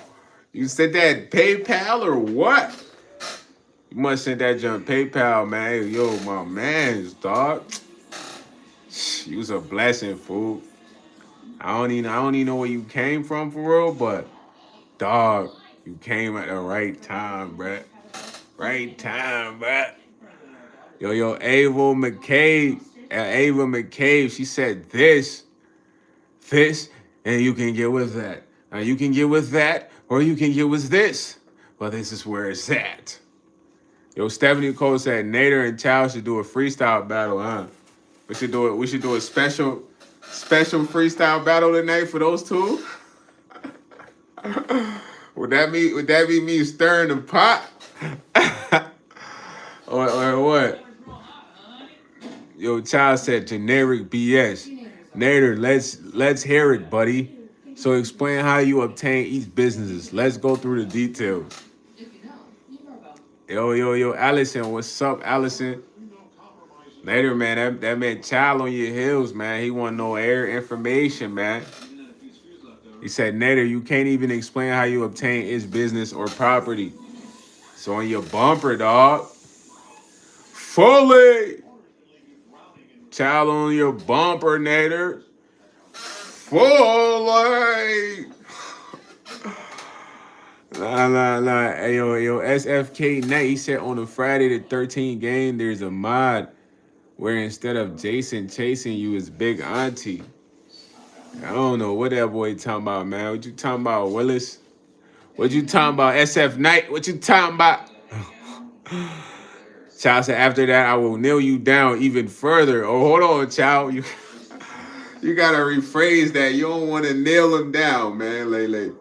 You sent that PayPal or what? You must send that junk PayPal, man. Hey, yo, my man's dog. You was a blessing, fool. I don't even know where you came from for real, but dog, you came at the right time, bruh. Right time, bruh. Yo, Ava McCabe, she said this, and you can get with that. Now you can get with that, or you can get with this. Well, this is where it's at. Yo, Stephanie Cole said Nader and Chow should do a freestyle battle, huh? We should do it. We should do a special freestyle battle tonight for those two. Would that be me stirring the pot? or what? Yo, Child said generic BS. Nader, let's hear it, buddy. So explain how you obtain each businesses. Let's go through the details. Yo, Allison, what's up, Allison? Later, man, that man child on your heels, man. He want no air information, man. He said, Nader, you can't even explain how you obtain its business or property. So on your bumper, dog. Fully. Child on your bumper, Nader. Fully. Nah. Hey, yo, SFK Knight, he said on the Friday the 13th game, there's a mod where instead of Jason chasing you, it's Big Auntie. I don't know what that boy talking about, man. What you talking about, Willis? What you talking about, SF Knight? What you talking about? Child said, after that, I will nail you down even further. Oh, hold on, child. You gotta rephrase that. You don't want to nail him down, man. Like,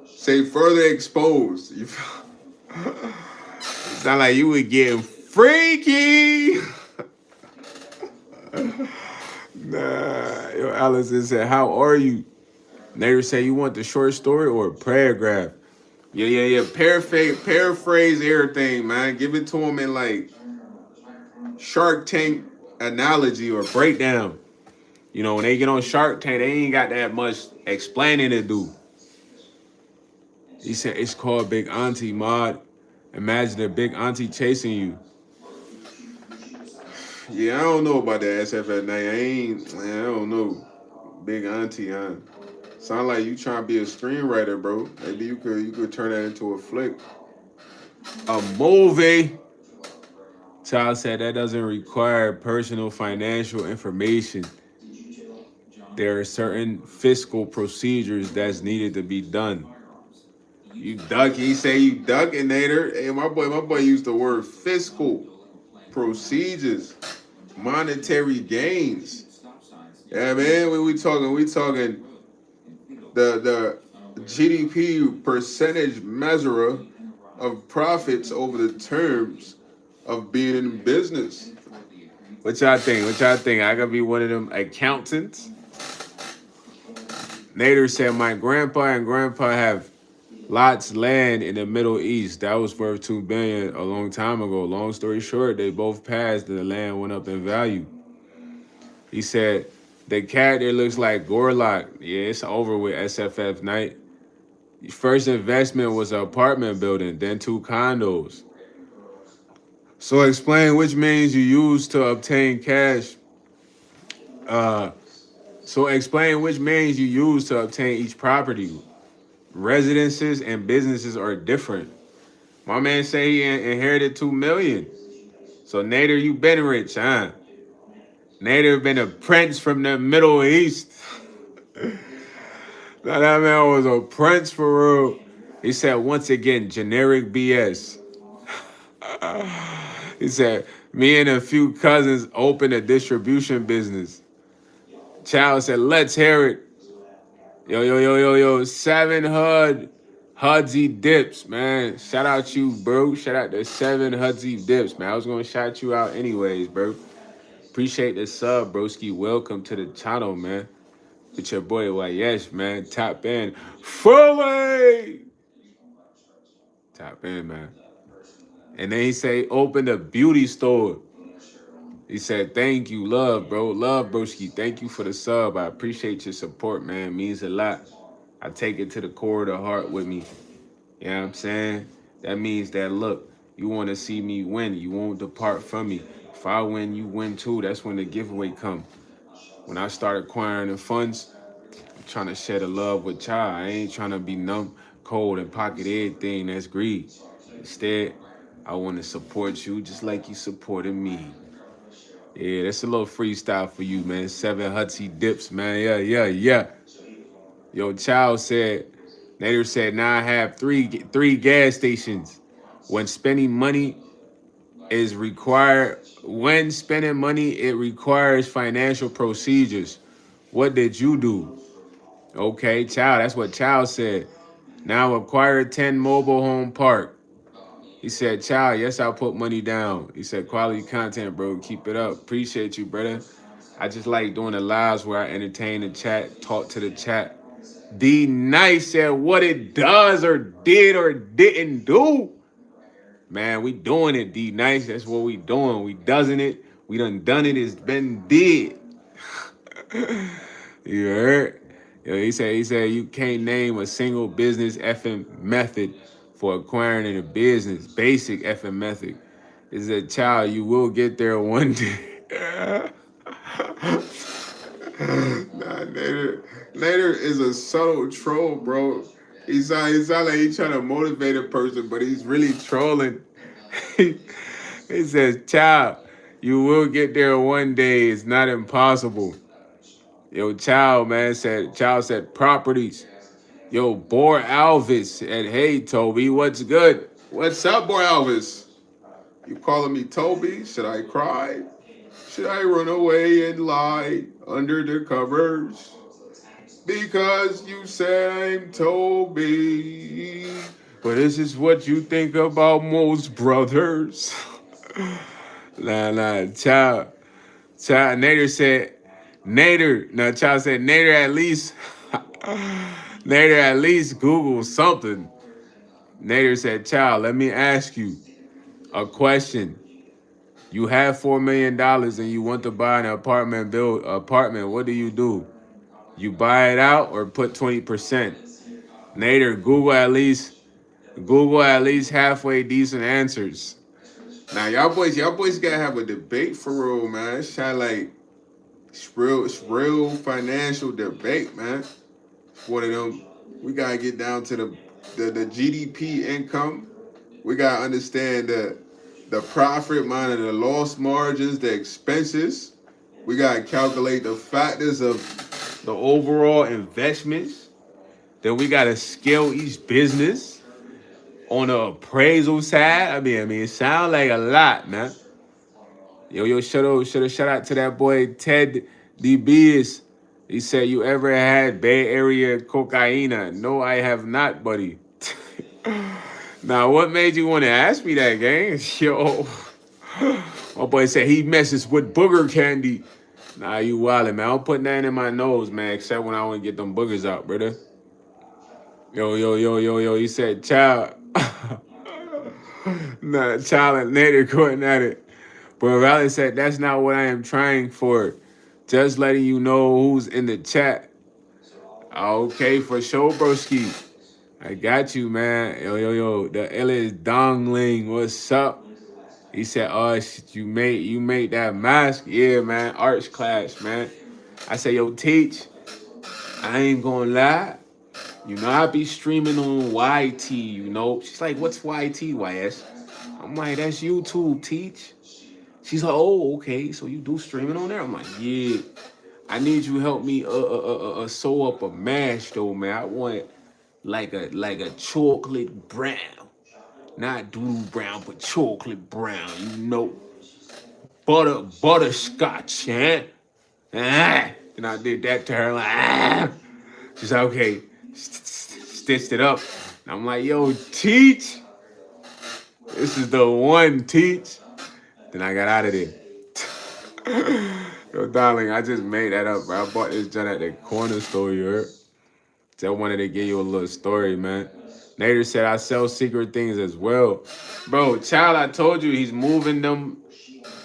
say further exposed. You sound like you were getting freaky. Nah, yo, Allison said, how are you? Nader said, you want the short story or a paragraph? Yeah. Paraphrase everything, man. Give it to him in like Shark Tank analogy or breakdown. You know, when they get on Shark Tank, they ain't got that much explaining to do. He said, it's called Big Auntie, mod. Imagine a Big Auntie chasing you. Yeah, I don't know about that SF at night. I don't know. Big Auntie, huh? Sound like you trying to be a screenwriter, bro. Maybe you could turn that into a flick. A movie. Child said that doesn't require personal financial information. There are certain fiscal procedures that's needed to be done. You duck, he say you duckinator. Hey, my boy used the word fiscal procedures, monetary gains. Yeah, man, when we talking the GDP percentage measure of profits over the terms of being in business. What y'all think? I gotta be one of them accountants. Nader said my grandpa and grandpa have lots land in the Middle East. That was worth $2 billion a long time ago. Long story short, they both passed and the land went up in value. He said the cat there looks like Gorlock. Yeah, it's over with SFF Night. First investment was an apartment building, then 2 condos. So explain which means you use to obtain cash. Uh, so explain which means you use to obtain each property. Residences and businesses are different. My man say he inherited 2 million. So Nader, you been rich, huh? Nader been a prince from the Middle East. Now that man was a prince for real. He said once again, generic BS. He said, me and a few cousins opened a distribution business. Child said, let's hear it. Yo. 7 Hudsy Dips, man. Shout out you, bro. Shout out to 7 Hudsy Dips, man. I was gonna shout you out anyways, bro. Appreciate the sub, broski. Welcome to the channel, man. It's your boy, yes, man. Top in. Fully! Top in, man. And then he say, open a beauty store. He said, thank you, love, bro. Love, broski. Thank you for the sub. I appreciate your support, man. It means a lot. I take it to the core of the heart with me. You know what I'm saying? That means that, look, you want to see me win. You won't depart from me. If I win, you win too. That's when the giveaway come. When I start acquiring the funds, I'm trying to share the love with y'all. I ain't trying to be numb, cold, and pocket everything. That's greed. Instead, I want to support you just like you supported me. Yeah, that's a little freestyle for you, man. 7 Hutsy Dips, man. Yeah. Yo, Child said, Nader said, now I have three gas stations. When spending money, it requires financial procedures. What did you do? Okay, Child, that's what Child said. Now acquire 10 mobile home park. He said, Child, yes, I'll put money down. He said, quality content, bro. Keep it up. Appreciate you, brother. I just like doing the lives where I entertain the chat, talk to the chat. D Nice said what it does or did or didn't do. Man, we doing it, D Nice. That's what we doing. We doesn't it. We done it. It's been did. You heard? Yo, he said you can't name a single business effing method for acquiring a business. Basic effing method. Is a child, you will get there one day. Nah, Nader is a subtle troll, bro. He sound like he's trying to motivate a person, but he's really trolling. he says, child, you will get there one day. It's not impossible. Yo, Child said properties. Yo, Boar Alvis and hey, Toby, what's good? What's up, Boar Alvis? You calling me Toby? Should I cry? Should I run away and lie under the covers? Because you said I'm Toby. But this is what you think about most brothers. Nah, child. Nader said, Child said, Nader at least Google something. Nader said, child, let me ask you a question. You have $4 million and you want to buy an apartment. What do? You buy it out or put 20%? Nader, Google at least halfway decent answers. Now y'all boys gotta have a debate for real, man. It's kind of like it's real financial debate, man. One of them. We gotta get down to the GDP income. We gotta understand the profit minus the loss margins, the expenses. We gotta calculate the factors of the overall investments. Then we gotta scale each business on the appraisal side. I mean, it sounds like a lot, man. Yo, shout out to that boy Ted DBs. He said, "You ever had Bay Area cocaina?" No, I have not, buddy. Now, what made you want to ask me that, gang? Yo, my boy said he messes with booger candy. Nah, you wildin', man. I don't put nothing in my nose, man, except when I want to get them boogers out, brother. Yo. He said, child. Nah, child and Nader going at it. But Riley said, that's not what I am trying for. Just letting you know who's in the chat. Okay, for sure, broski. I got you, man. Yo. The Ellis Dongling, what's up? He said, oh, you made that mask? Yeah, man. Arts class, man. I said, yo, teach. I ain't gonna lie. You know, I be streaming on YT, you know. She's like, what's YT, YS? I'm like, that's YouTube, teach. She's like, oh, okay, so you do streaming on there? I'm like, yeah. I need you to help me sew up a mash though, man. I want like a chocolate brown. Not doodle brown, but chocolate brown, you know. Butterscotch, eh? And I did that to her, like, She's like, okay, stitched it up. And I'm like, yo, teach. This is the one, teach. Then I got out of there. Yo, darling, I just made that up, bro. I bought this joint at the corner store, you heard? Just wanted to give you a little story, man. Nader said, I sell secret things as well. Bro, child, I told you he's moving them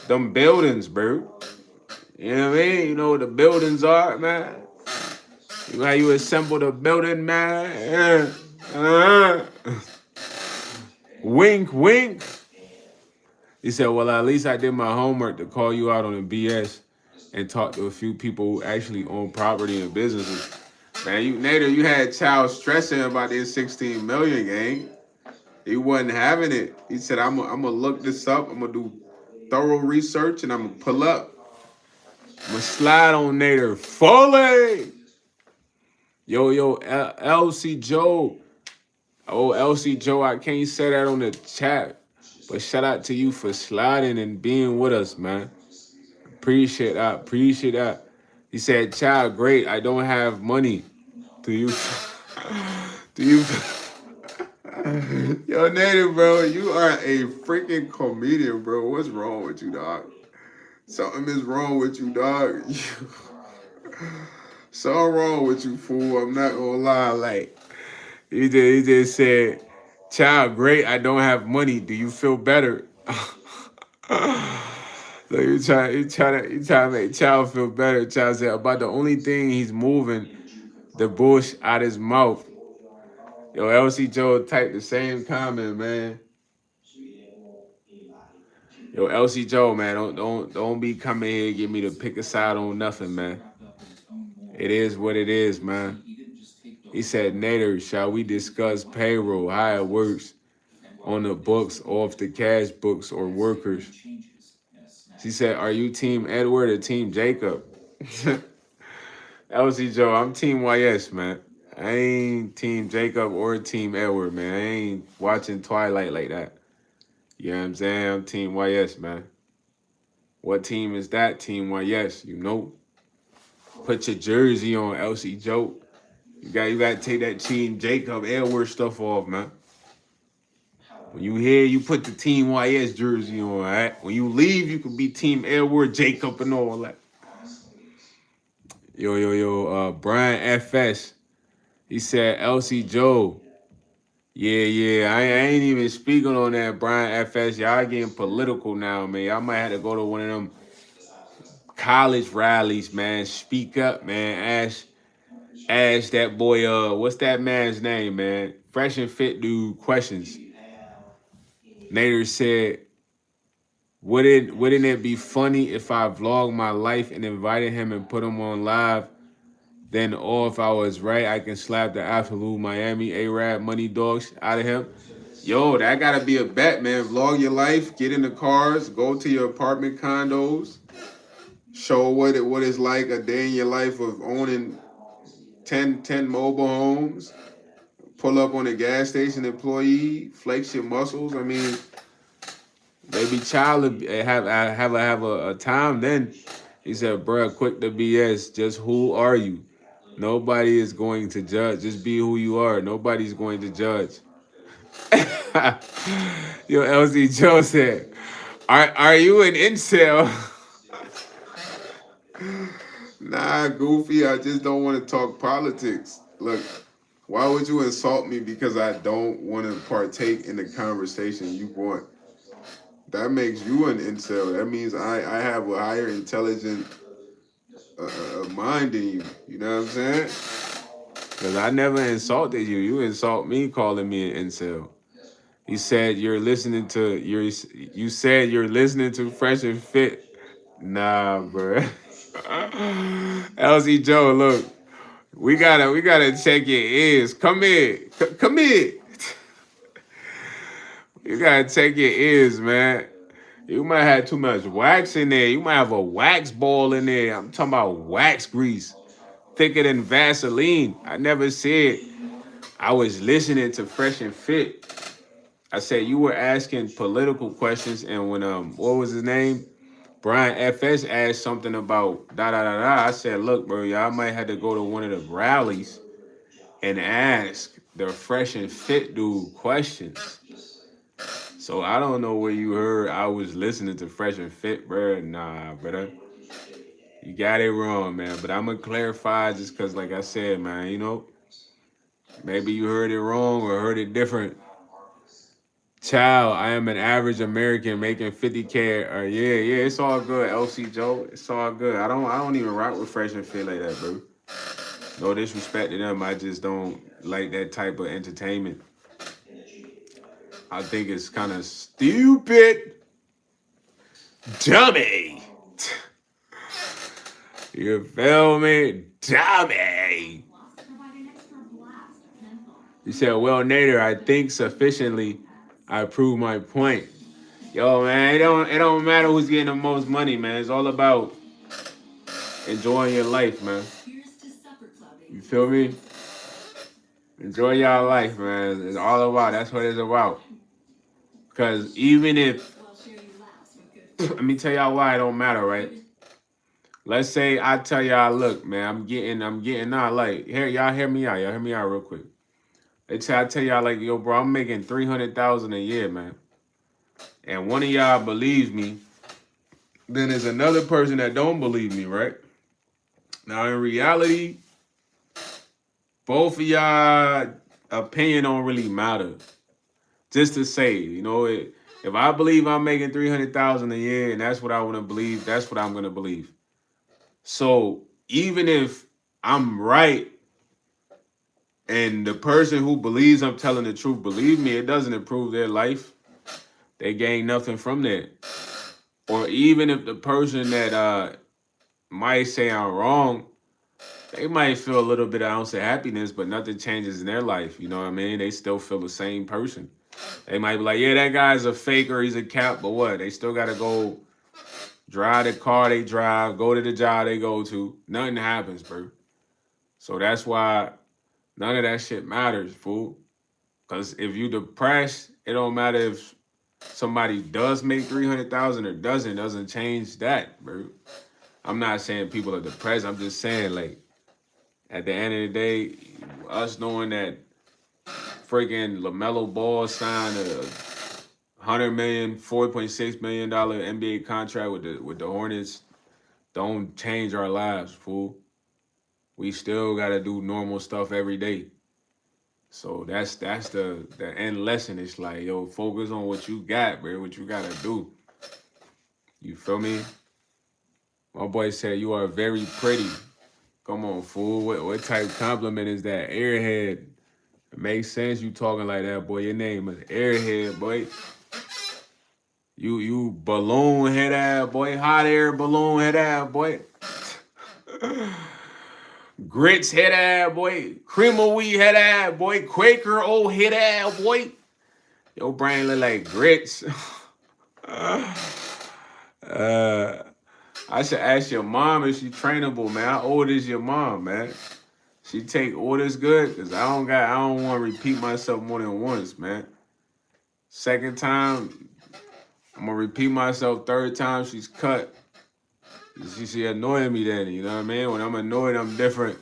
buildings, bro. You know what I mean? You know what the buildings are, man? You know how you assemble the building, man? Wink, wink. He said, well, at least I did my homework to call you out on the BS and talk to a few people who actually own property and businesses. Man, Nader, you had child stressing about this 16 million, gang. He wasn't having it. He said, I'm gonna look this up. I'm gonna do thorough research and I'm gonna pull up. I'm gonna slide on Nader fully. Yo, LC Joe. Oh, LC Joe, I can't say that on the chat. But shout out to you for sliding and being with us, man. Appreciate that. He said, child, great. I don't have money. Do you? Yo, Native, bro, you are a freaking comedian, bro. What's wrong with you, dog? Something is wrong with you, dog. Something wrong with you, fool. I'm not gonna lie. Like he just said, "Child, great. I don't have money. Do you feel better?" So you try to make Child feel better. Child said about the only thing he's moving the bush out his mouth. Yo, LC Joe typed the same comment, man. Yo, LC Joe, man, don't be coming here and get me to pick a side on nothing, man. It is what it is, man. He said, Nader, shall we discuss payroll, how it works on the books, off the cash books, or workers? She said, are you Team Edward or Team Jacob? LC Joe, I'm Team YS, man. I ain't Team Jacob or Team Edward, man. I ain't watching Twilight like that. You know what I'm saying? I'm Team YS, man. What team is that? Team YS, you know. Put your jersey on, LC Joe. You got to take that Team Jacob Edward stuff off, man. When you here, you put the Team YS jersey on, all right? When you leave, you can be Team Edward, Jacob, and all that. Yo, Brian FS. He said, LC Joe. Yeah. I ain't even speaking on that, Brian FS. Y'all getting political now, man. Y'all might have to go to one of them college rallies, man. Speak up, man. Ask that boy, what's that man's name, man? Fresh and Fit dude questions. Nader said, wouldn't it be funny if I vlogged my life and invited him and put him on live? Then, or if I was right, I can slap the absolute Miami A-Rab money dogs out of him. Yo, that gotta be a bet, man. Vlog your life, get in the cars, go to your apartment condos, show what it's like a day in your life of owning 10 mobile homes, pull up on a gas station employee, flex your muscles. I mean, maybe child have a time then. He said, bruh, quick the BS. Just who are you? Nobody is going to judge. Just be who you are. Nobody's going to judge. Yo, LC Joe said, are you an incel? Nah, Goofy, I just don't want to talk politics. Look, why would you insult me because I don't want to partake in the conversation you want? That makes you an incel. That means I have a higher intelligent mind than you. You know what I'm saying? Because I never insulted you. You insult me calling me an incel. You said you're listening to you said you're listening to Fresh and Fit. Nah, bro. LC Joe, look, we gotta check your ears. Come here. Come here. You gotta check your ears, man. You might have too much wax in there. You might have a wax ball in there. I'm talking about wax grease. Thicker than Vaseline. I never said I was listening to Fresh and Fit. I said you were asking political questions, and when what was his name? Brian FS asked something about da da da da. I said, look, bro, y'all might have to go to one of the rallies and ask the Fresh and Fit dude questions. So I don't know where you heard I was listening to Fresh and Fit, bro. Nah, brother. You got it wrong, man. But I'm gonna clarify just because, like I said, man, you know, maybe you heard it wrong or heard it different. Child, I am an average American making 50K. Yeah, it's all good, LC Joe. It's all good. I don't even rock with Fresh and Fit like that, bro. No disrespect to them. I just don't like that type of entertainment. I think it's kind of stupid. Dummy. You feel me? Dummy. You said, well, Nader, I think sufficiently I proved my point. Yo, man, it don't matter who's getting the most money, man. It's all about enjoying your life, man. You feel me? Enjoy your life, man. It's all about. That's what it's about. Because even if, let me tell y'all why it don't matter, right? Let's say I tell y'all, look, man, I'm getting not like, here, y'all hear me out. Y'all hear me out real quick. I tell y'all, like, yo, bro, I'm making $300,000 a year, man. And one of y'all believes me Then there's another person that don't believe me, right? Now in reality, both of y'all opinion don't really matter. Just to say, if I believe I'm making 300,000 a year and that's what I want to believe, that's what I'm gonna believe. So even if I'm right and the person who believes I'm telling the truth, believe me, it doesn't improve their life. They gain nothing from that. Or even if the person that might say I'm wrong, they might feel a little bit of ounce of happiness, but nothing changes in their life. You know what I mean? They still feel the same person. They might be like, yeah, that guy's a faker, he's a cap, but what? They still gotta go drive the car they drive, go to the job they go to. Nothing happens, bro. So that's why none of that shit matters, fool. Cause if you depressed, it don't matter if somebody does make 300,000 or doesn't change that, bro. I'm not saying people are depressed. I'm just saying, like, at the end of the day, us knowing that freaking LaMelo Ball signed a 100 million, $4.6 million NBA contract with the Hornets don't change our lives, fool. We still gotta do normal stuff every day. So that's the end lesson. It's like, yo, focus on what you got, bro. What you gotta do. You feel me? My boy said you are very pretty. Come on, fool. What type of compliment is that? Airhead. It makes sense you talking like that, boy. Your name is Airhead, boy. You balloon head ass, boy. Hot air balloon head ass, boy. Grits head ass, boy. Cream of wheat head ass, boy. Quaker old head ass, boy. Your brain look like grits. uh, I should ask your mom if she trainable, man. How old is your mom, man? She take orders good? Cause I don't want to repeat myself more than once, man. Second time, I'm gonna repeat myself. Third time, she's cut. She annoying me then, you know what I mean? When I'm annoyed, I'm different.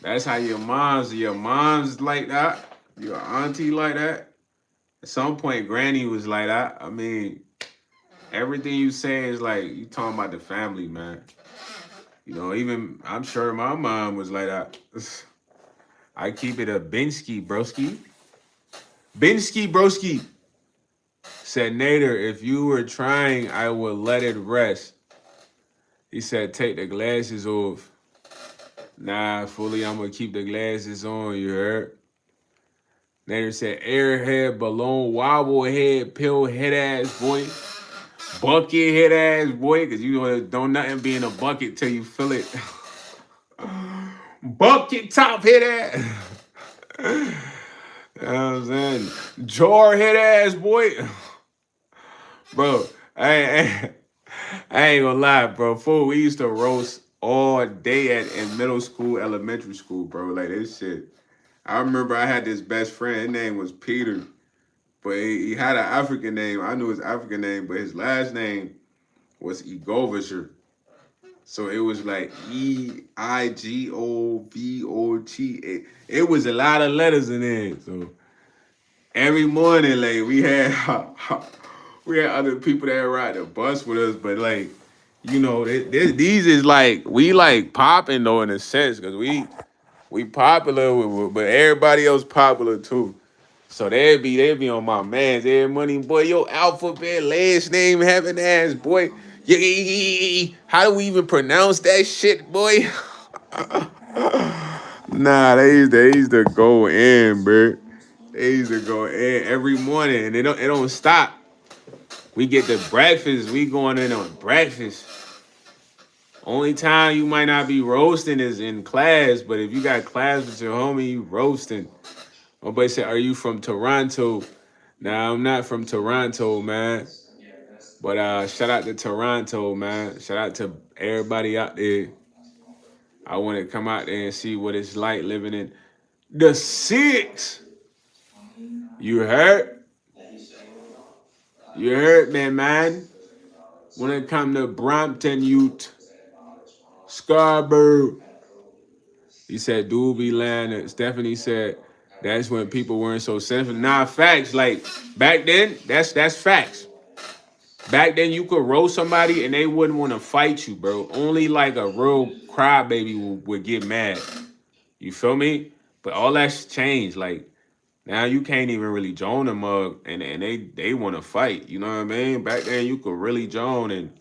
That's how your mom's like that. Your auntie like that. At some point, granny was like that. I mean, everything you say is like you talking about the family, man. Even I'm sure my mom was like that. I keep it a Binsky, broski. Binsky, broski. Said Nader, if you were trying, I would let it rest. He said, take the glasses off. Nah, fully, I'm gonna keep the glasses on, you heard? Nader said, airhead, balloon, wobble head, pill head ass boy. Bucket head ass boy, because don't nothing be in a bucket till you fill it. Bucket top head ass. You know what I'm saying? Jar head ass boy. Bro, I ain't gonna lie, bro. Fool, we used to roast all day in middle school, elementary school, bro. Like this shit. I remember I had this best friend. His name was Peter, but he had an African name. I knew his African name, but his last name was Egovisher. So it was like Eigovot. It was a lot of letters in there. So every morning, like we had other people that ride the bus with us, but like these is like we like popping though in a sense because we popular, but everybody else popular too. So they'd be on my man's every money, boy. Yo, alphabet last name having ass, boy. Yeah, how do we even pronounce that shit, boy? Nah, they used to go in, bro. They used to go in every morning, and it don't stop. We get the breakfast. We going in on breakfast. Only time you might not be roasting is in class, but if you got class with your homie, you roasting. My boy said, "Are you from Toronto?" Nah, I'm not from Toronto, man. But shout out to Toronto, man. Shout out to everybody out there. I want to come out there and see what it's like living in the six. You heard? You heard me, man. When it come to Brampton, Ute, Scarborough, he said Doobie Land. Stephanie said that's when people weren't so sensitive. Nah, facts. Like back then, that's facts. Back then, you could roast somebody and they wouldn't want to fight you, bro. Only like a real crybaby would get mad. You feel me? But all that's changed. Like now, you can't even really join a mug, and they want to fight. You know what I mean? Back then, you could really join and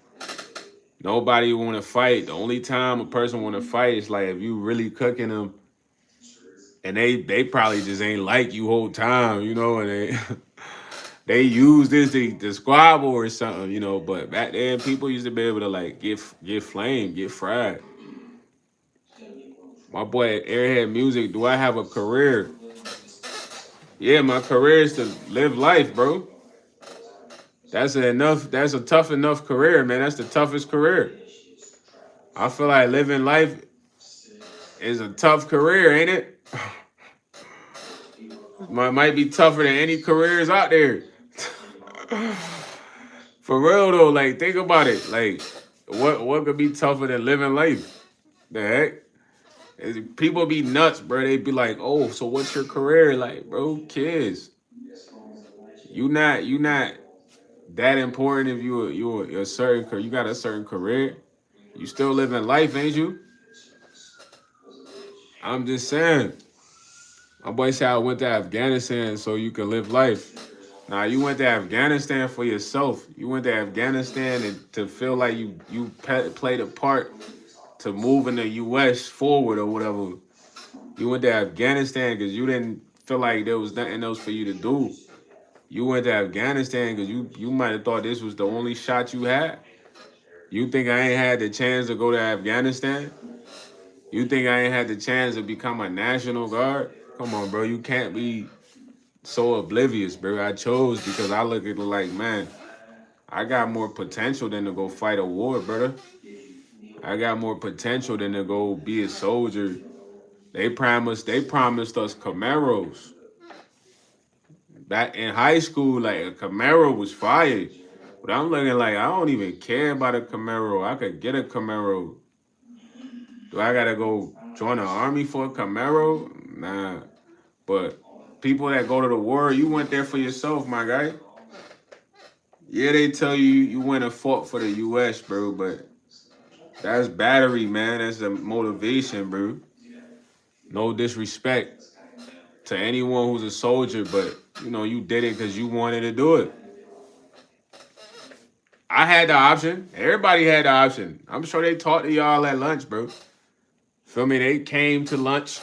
nobody want to fight. The only time a person want to fight is like if you really cooking them, and they probably just ain't like you whole time, you know, and they they use this to squabble or something, you know. But back then, people used to be able to like get flamed, get fried. My boy Airhead Music, do I have a career? Yeah, my career is to live life, bro. That's enough. That's a tough enough career, man. That's the toughest career. I feel like living life is a tough career, ain't it? Might be tougher than any careers out there. For real though, like think about it. Like what could be tougher than living life? The heck? People be nuts, bro. They be like, "Oh, so what's your career?" Like, bro, kids. You not that important if you're a certain you got a certain career. You still living life, ain't you? I'm just saying. My boy said I went to Afghanistan so you can live life. Nah, you went to Afghanistan for yourself. You went to Afghanistan and to feel like played a part to moving the U.S. forward or whatever. You went to Afghanistan because you didn't feel like there was nothing else for you to do. You went to Afghanistan because you might have thought this was the only shot you had. You think I ain't had the chance to go to Afghanistan? You think I ain't had the chance to become a National Guard? Come on, bro. You can't be so oblivious, bro. I chose because I look at it like, man, I got more potential than to go fight a war, brother. I got more potential than to go be a soldier. They promised us Camaros. Back in high school, like a Camaro was fire. But I'm looking like I don't even care about a Camaro. I could get a Camaro. Do I gotta go join the army for a Camaro? Nah. But people that go to the war, you went there for yourself, my guy. Yeah, they tell you you went and fought for the U.S., bro, but that's battery, man. That's the motivation, bro. No disrespect to anyone who's a soldier, but you did it because you wanted to do it. I had the option. Everybody had the option. I'm sure they talked to y'all at lunch, bro. Feel me? They came to lunch.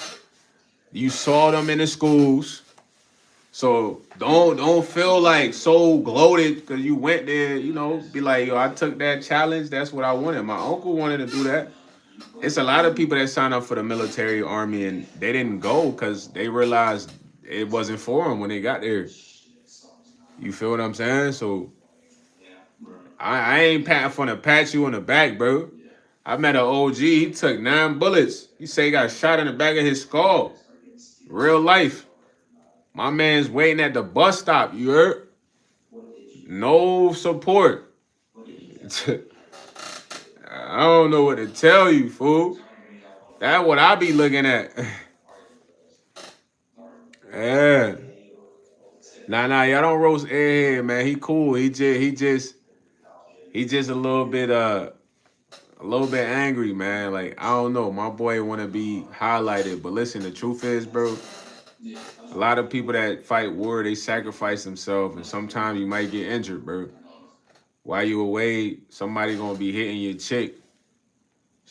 You saw them in the schools. So don't feel like so gloated because you went there, be like, yo, I took that challenge. That's what I wanted. My uncle wanted to do that. It's a lot of people that sign up for the military army and they didn't go because they realized it wasn't for them when they got there. You feel what I'm saying? So I ain't for to pat you on the back, bro. I met an OG. He took 9 bullets. He say he got shot in the back of his skull. Real life. My man's waiting at the bus stop. You heard? No support. I don't know what to tell you, fool. That's what I be looking at. Yeah. Nah, y'all don't roast Airhead, man. He cool. He just a little bit angry, man. Like, I don't know. My boy wanna be highlighted. But listen, the truth is, bro, a lot of people that fight war, they sacrifice themselves, and sometimes you might get injured, bro. While you away, somebody gonna be hitting your chick.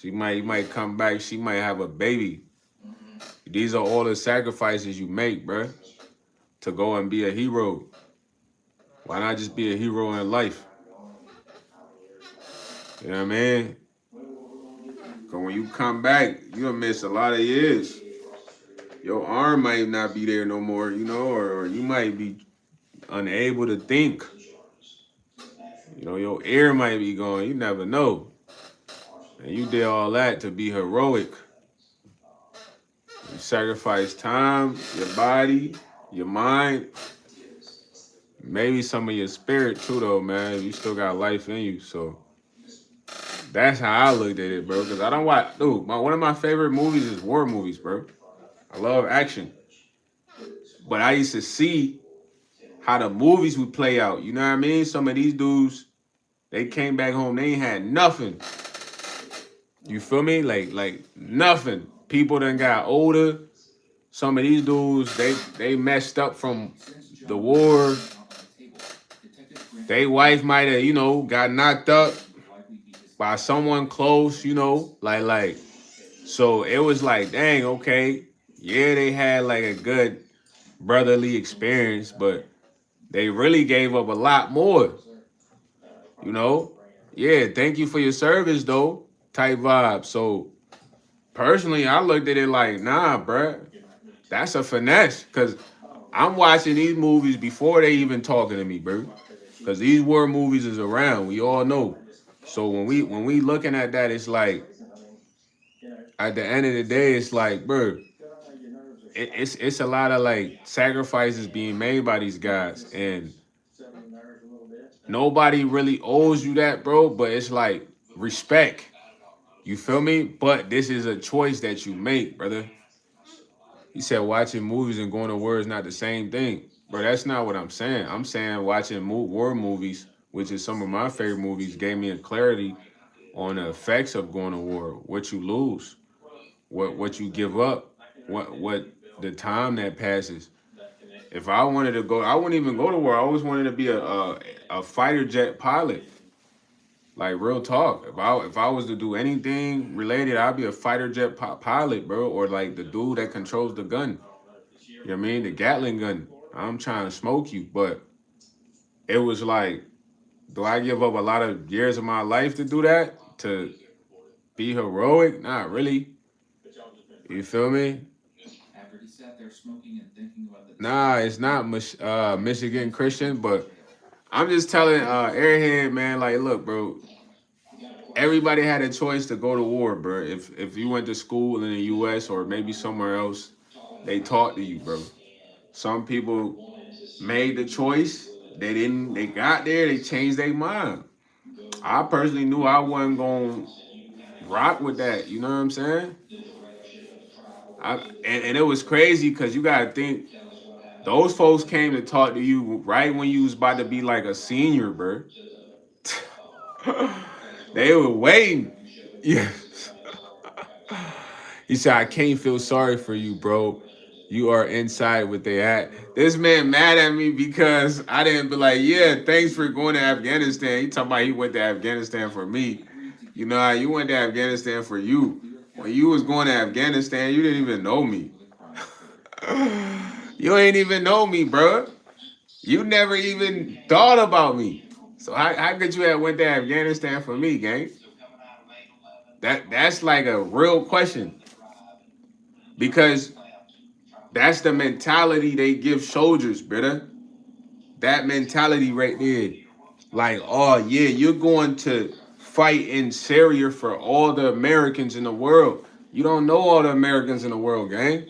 You might come back. She might have a baby. These are all the sacrifices you make, bro, to go and be a hero. Why not just be a hero in life? You know what I mean? Cause when you come back, you'll miss a lot of years. Your arm might not be there no more, or you might be unable to think. Your ear might be gone. You never know. And you did all that to be heroic. You sacrifice time, your body, your mind, maybe some of your spirit too, though, man. You still got life in you, so that's how I looked at it, bro. Because I don't watch, dude. One of my favorite movies is war movies, bro. I love action, but I used to see how the movies would play out. You know what I mean? Some of these dudes, They came back home, they ain't had nothing. You feel me? Like nothing. People done got older. Some of these dudes, they messed up from the war. They wife might have, got knocked up by someone close, like so it was like, dang, okay. Yeah, they had like a good brotherly experience, but they really gave up a lot more, you know? Yeah, thank you for your service though, type vibe. So personally, I looked at it like, nah, bruh, that's a finesse. Cause I'm watching these movies before they even talking to me, bro. Cause these war movies is around. We all know. So when we looking at that, it's like at the end of the day, it's like, bro, it's a lot of like sacrifices being made by these guys, and nobody really owes you that, bro. But it's like respect. You feel me? But this is a choice that you make, brother. He said watching movies and going to war is not the same thing. Bro, that's not what I'm saying. I'm saying watching war movies, which is some of my favorite movies, gave me a clarity on the effects of going to war, what you lose, what you give up, what the time that passes. If I wanted to go, I wouldn't even go to war. I always wanted to be a fighter jet pilot. Like real talk. If I was to do anything related, I'd be a fighter jet pilot, bro, or like the dude that controls the gun. You know what I mean? The Gatling gun. I'm trying to smoke you, but it was like, do I give up a lot of years of my life to do that? To be heroic? Not really. You feel me? Nah, it's not Michigan Christian, but I'm just telling Airhead, man, like, look, bro, everybody had a choice to go to war, bro. If you went to school in the US or maybe somewhere else, they taught to you, bro. Some people made the choice. They got there, they changed their mind. I personally knew I wasn't going to rock with that. You know what I'm saying? And it was crazy because you got to think those folks came to talk to you right when you was about to be like a senior, bro. They were waiting. Yeah. He said, I can't feel sorry for you, bro. You are inside what they at. This man mad at me because I didn't be like, yeah, thanks for going to Afghanistan. He talking about he went to Afghanistan for me. You know how you went to Afghanistan for you. When you was going to Afghanistan, you didn't even know me. You ain't even know me, bro. You never even thought about me. So how could you have went to Afghanistan for me, gang? That's like a real question. Because that's the mentality they give soldiers, brother. That mentality right there. Like, oh yeah, you're going to fight in Syria for all the Americans in the world. You don't know all the Americans in the world, gang.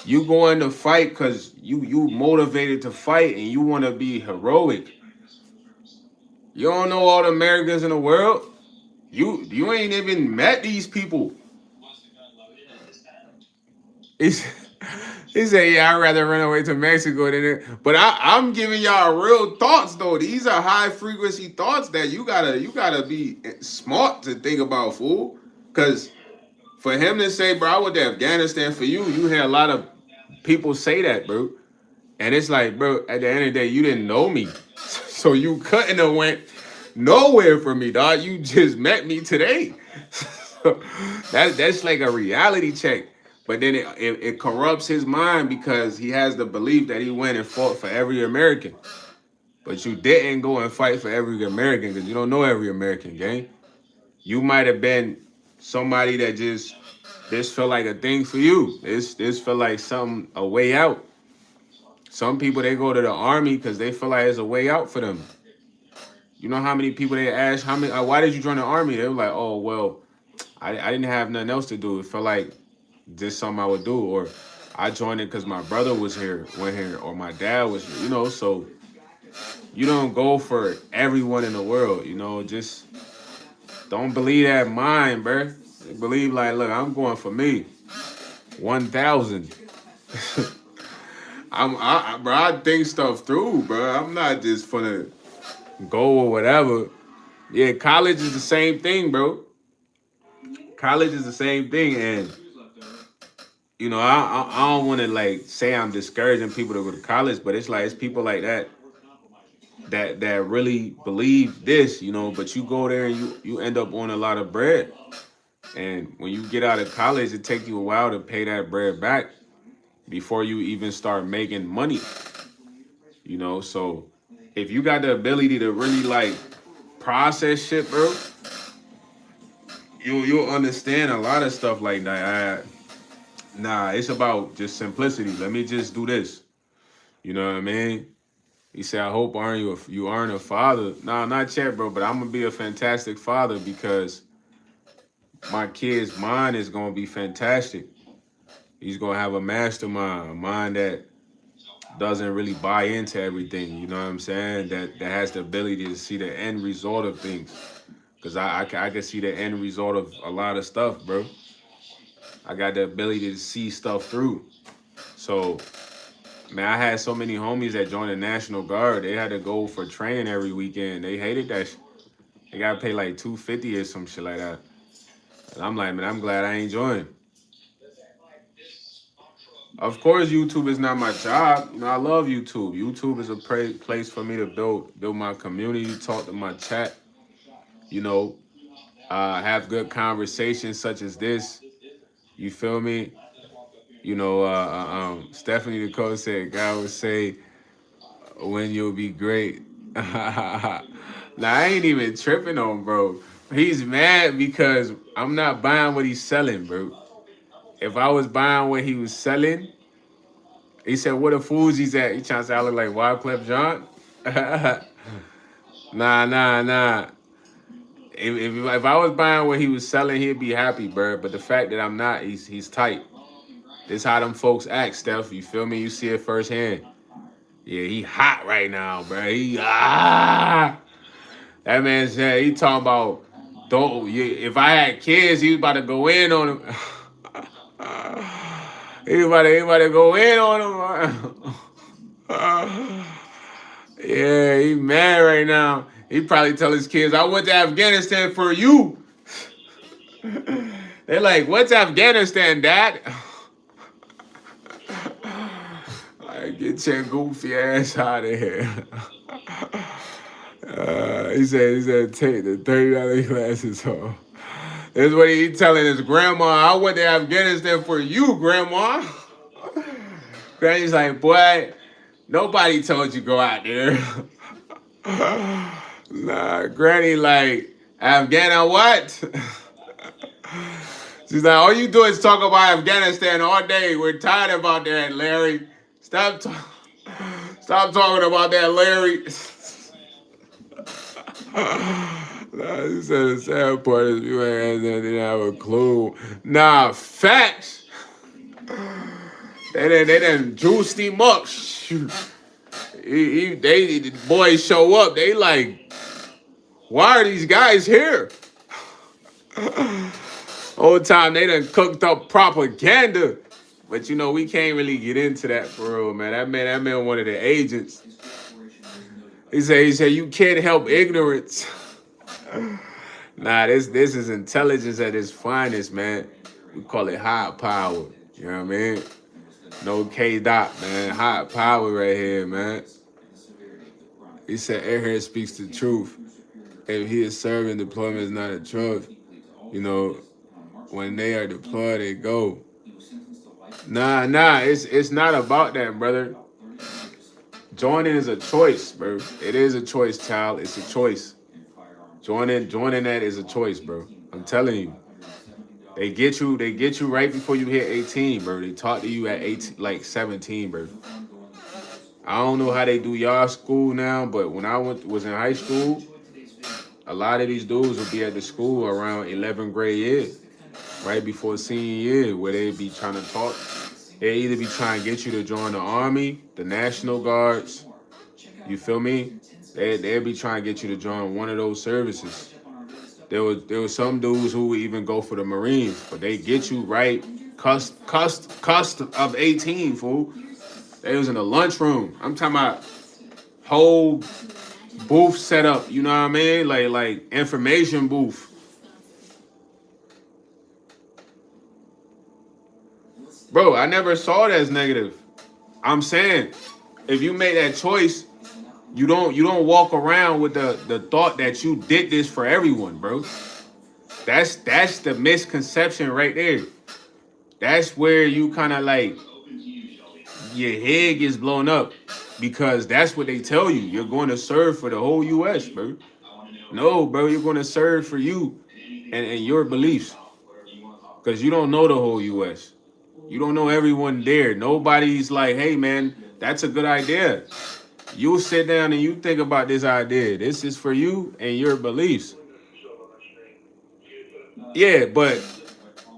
You going to fight because you motivated to fight and you want to be heroic. You don't know all the Americans in the world. You ain't even met these people. He's, he said, "Yeah, I'd rather run away to Mexico than it." But I'm giving y'all real thoughts though. These are high frequency thoughts that you gotta be smart to think about, fool. Cause for him to say, "Bro, I went to Afghanistan for you," you hear a lot of people say that, bro. And it's like, bro, at the end of the day, you didn't know me, so you couldn't have went nowhere for me, dog. You just met me today. So that's like a reality check. But then it corrupts his mind because he has the belief that he went and fought for every American. But you didn't go and fight for every American because you don't know every American, gang. You might have been somebody that just this felt like a thing for you. This felt like something a way out. Some people they go to the army because they feel like it's a way out for them. You know how many people they ask how many why did you join the army? They were like, oh well, I didn't have nothing else to do. It felt like just something I would do, or I joined it because my brother was here, went here, or my dad was here. So you don't go for everyone in the world. Just don't believe that mind, bruh. Believe like, look, I'm going for me. 1,000. Bro, I think stuff through, bro. I'm not just gonna go or whatever. Yeah, college is the same thing, bro. College is the same thing, and I don't want to like say I'm discouraging people to go to college, but it's like it's people like that really believe this, but you go there and you end up on a lot of bread. And when you get out of college, it takes you a while to pay that bread back before you even start making money. So if you got the ability to really like process shit, bro, you'll understand a lot of stuff like that. Nah, it's about just simplicity. Let me just do this. You know what I mean? He said, "I hope you aren't a father." Nah, not yet, bro. But I'm gonna be a fantastic father because my kid's mind is gonna be fantastic. He's gonna have a mastermind, a mind that doesn't really buy into everything. You know what I'm saying? That has the ability to see the end result of things. Cause I can see the end result of a lot of stuff, bro. I got the ability to see stuff through. So, man, I had so many homies that joined the National Guard. They had to go for training every weekend. They hated that. They gotta pay like $250 or some shit like that. And I'm like, man, I'm glad I ain't joined. Of course, YouTube is not my job. I love YouTube. YouTube is a place for me to build my community, talk to my chat. You know, have good conversations such as this. You feel me? Stephanie the coach said, God would say when you'll be great. Now I ain't even tripping on bro. He's mad because I'm not buying what he's selling, bro. If I was buying what he was selling, he said, "What the fools he's at?" He trying to say I look like Wyclef John. Nah. If I was buying what he was selling, he'd be happy, bro. But the fact that I'm not, he's tight. This how them folks act, Steph. You feel me? You see it firsthand. Yeah, he hot right now, bro. That man said he talking about don't. If I had kids, he was about to go in on him. he about to go in on him. Yeah, he mad right now. He probably tell his kids, "I went to Afghanistan for you." They're like, "What's Afghanistan, Dad?" Like, get your goofy ass out of here. He said, take the $30 glasses off. This is what he telling his grandma. "I went to Afghanistan for you, Grandma." Granny's like, "Boy, nobody told you go out there." Nah, Granny like, "Afghana what?" She's like, "All you do is talk about Afghanistan all day. We're tired about that, Larry. Stop talking about that, Larry." Nah, he said the sad part is you ain't didn't have a clue. Nah, facts. They done juiced him up. Shoot. The boys show up. They like, why are these guys here? Whole time they done cooked up propaganda. But we can't really get into that for real, man. That man one of the agents. He said you can't help ignorance. Nah, this is intelligence at its finest, man. We call it high power. You know what I mean? No K dot, man. High power right here, man. He said Airhead speaks the truth. If he is serving, deployment is not a truth. When they are deployed, they go. Nah, it's not about that, brother. Joining is a choice, bro. It is a choice, child. It's a choice. Joining that is a choice, bro. I'm telling you. They get you right before you hit 18, bro. They talk to you at 18, like 17, bro. I don't know how they do y'all school now, but when I was in high school, a lot of these dudes would be at the school around 11th grade year, right before senior year, where they'd be trying to talk. They either be trying to get you to join the Army, the National Guards. You feel me? They'd be trying to get you to join one of those services. There was some dudes who would even go for the Marines, but they get you right cusp of 18, fool. They was in the lunchroom. I'm talking about whole booth set up. You know what I mean? Like information booth. Bro, I never saw it as negative. I'm saying, if you make that choice, you don't walk around with the thought that you did this for everyone, bro. That's the misconception right there. That's where you kind of like your head gets blown up because that's what they tell you. You're going to serve for the whole U.S., bro. No, bro, you're going to serve for you and your beliefs because you don't know the whole U.S. You don't know everyone there. Nobody's like, hey, man, that's a good idea. You sit down and you think about this idea. This is for you and your beliefs. Yeah, but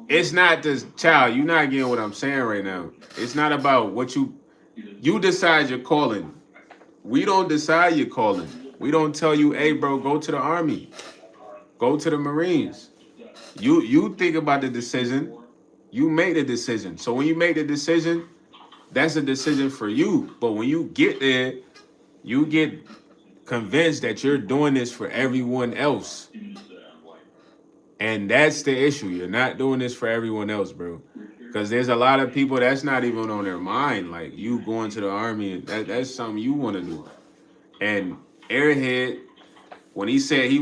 it's not this child. You're not getting what I'm saying right now. It's not about what you decide your calling. We don't decide your calling. We don't tell you, hey, bro, go to the army, go to the Marines. You think about the decision. You make the decision. So when you make the decision, that's a decision for you. But when you get there, you get convinced that you're doing this for everyone else. And that's the issue. You're not doing this for everyone else, bro. Because there's a lot of people that's not even on their mind. Like you going to the army, that's something you want to do. And Airhead, when he said he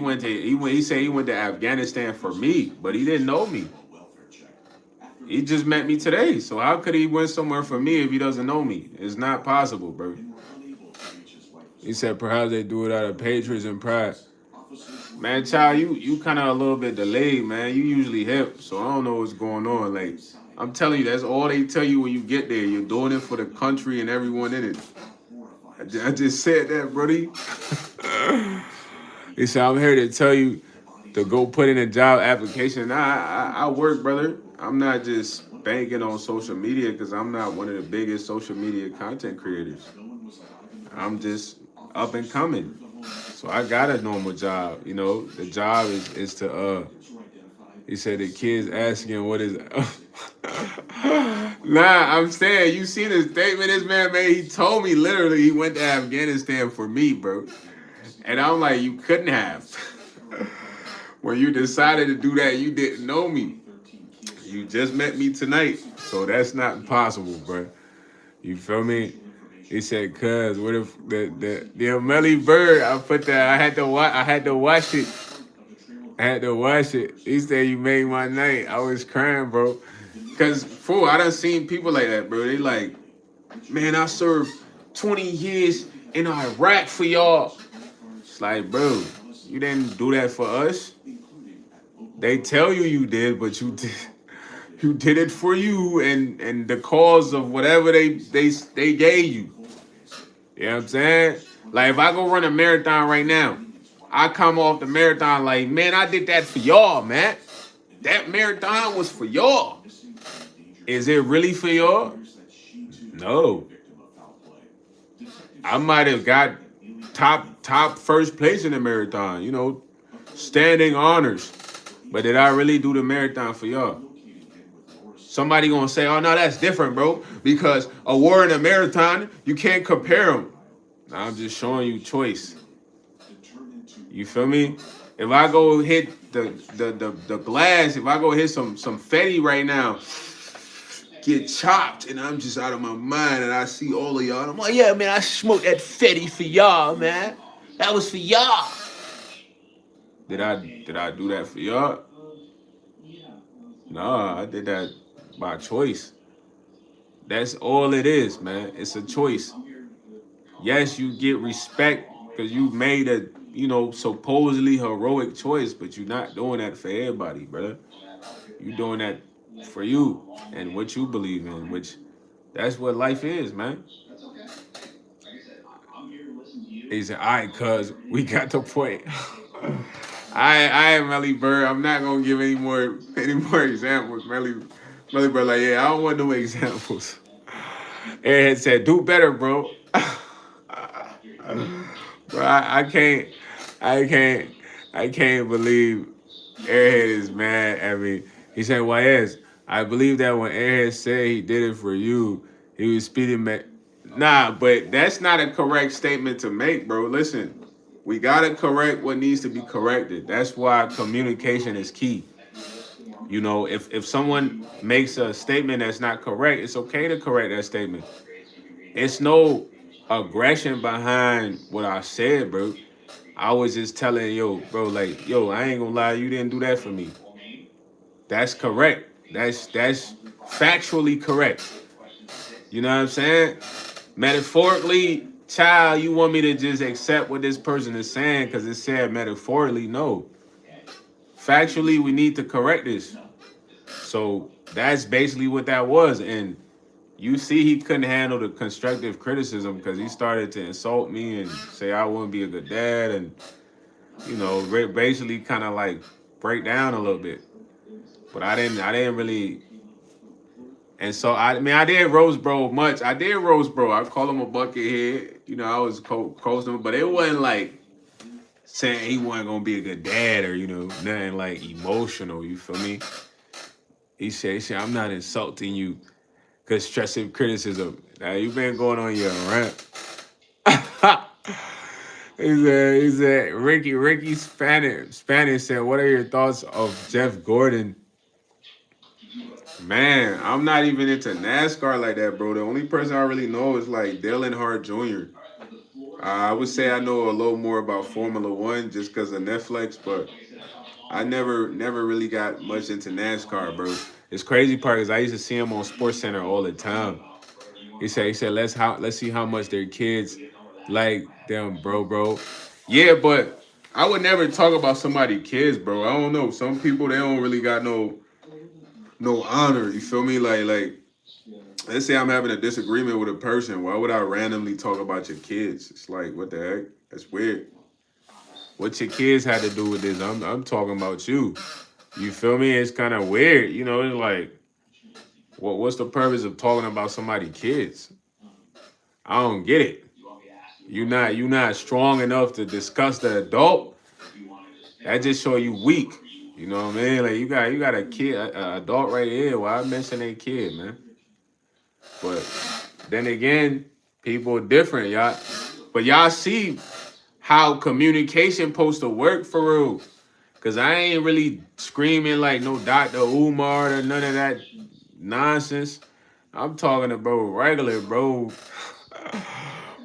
said he went to Afghanistan for me, but he didn't know me. He just met me today. So how could he went somewhere for me if he doesn't know me? It's not possible, bro. He said perhaps they do it out of patriotism and pride. Man, child, you kind of a little bit delayed, man. You usually hip, so I don't know what's going on. Like, I'm telling you, that's all they tell you when you get there. You're doing it for the country and everyone in it. I just said that, Brody. He said, I'm here to tell you to go put in a job application. I work, brother. I'm not just banking on social media because I'm not one of the biggest social media content creators. I'm just up and coming. So I got a normal job. You know, the job is to he said the kids asking what is Nah, I'm saying you see the statement this man made. He told me literally he went to Afghanistan for me, bro. And I'm like, you couldn't have. When you decided to do that, you didn't know me. You just met me tonight. So that's not possible, bro. You feel me? He said, "Cuz, what if the Amelie Bird? I put that. I had to watch it. I had to watch it. He said you made my night. I was crying, bro. Cause fool, I done seen people like that, bro. They like, man, I served 20 years in Iraq for y'all. It's like, bro, you didn't do that for us. They tell you did, but you did it for you and the cause of whatever they gave you. You know what I'm saying? Like if I go run a marathon right now, I come off the marathon like, man, I did that for y'all, man. That marathon was for y'all. Is it really for y'all? No. I might have got top first place in the marathon, you know, standing honors. But did I really do the marathon for y'all? Somebody gonna say, oh no, that's different, bro. Because a war and a marathon, you can't compare them. I'm just showing you choice. You feel me? If I go hit the glass, if I go hit some fetty right now, get chopped, and I'm just out of my mind, and I see all of y'all, and I'm like, yeah, man, I smoked that fetty for y'all, man. That was for y'all. Did I do that for y'all? Nah, I did that by choice. That's all it is, man. It's a choice. Yes, you get respect because you made a, supposedly heroic choice, but you're not doing that for everybody, brother. You're doing that for you and what you believe in, which that's what life is, man. He said, all right, cuz we got the point. I am Melly Bird. I'm not gonna give any more examples. Melly Bird, like, yeah, I don't want no examples. Airhead said, do better, bro. Bro, I can't, I can't believe Airhead is mad at me. He said, YS, I believe that when Airhead said he did it for you, he was speeding back. Nah, but that's not a correct statement to make, bro. Listen, We gotta correct what needs to be corrected. That's why communication is key. You know, if someone makes a statement that's not correct, it's okay to correct that statement. It's no aggression behind what I said, bro. I was just telling yo, bro, like, yo, I ain't gonna lie, you didn't do that for me. That's correct. That's factually correct. You know what I'm saying? Metaphorically, child, you want me to just accept what this person is saying because it said metaphorically? No. Factually, we need to correct this. So that's basically what that was. And you see, he couldn't handle the constructive criticism because he started to insult me and say I wouldn't be a good dad, and basically kind of like break down a little bit. But I didn't really. And so I mean, I did roast bro much. I did roast bro. I call him a bucket head. You know, I was coasting him, but it wasn't like saying he wasn't gonna be a good dad or nothing like emotional. You feel me? He said, I'm not insulting you. Constructive criticism. Now you been going on your rant. he said, Ricky Spanish said, what are your thoughts of Jeff Gordon? Man, I'm not even into NASCAR like that, bro. The only person I really know is like Dale Earnhardt Jr. I would say I know a little more about Formula One just because of Netflix, but I never really got much into NASCAR, bro. It's crazy part is I used to see him on Sports Center all the time. He said let's see how much their kids like them, bro. Yeah, but I would never talk about somebody's kids, bro. I don't know. Some people they don't really got no honor. You feel me? Like let's say I'm having a disagreement with a person. Why would I randomly talk about your kids? It's like what the heck? That's weird. What your kids had to do with this? I'm talking about you. You feel me? It's kind of weird. It's like what's the purpose of talking about somebody's kids? I don't get it. You not strong enough to discuss the adult. That just show you weak. You know what I mean? Like you got a kid, a adult right here. Why I mention a kid, man? But then again, people are different, y'all. But y'all see how communication supposed to work for real. Cause I ain't really screaming like no Dr. Umar or none of that nonsense. I'm talking to bro regular, bro.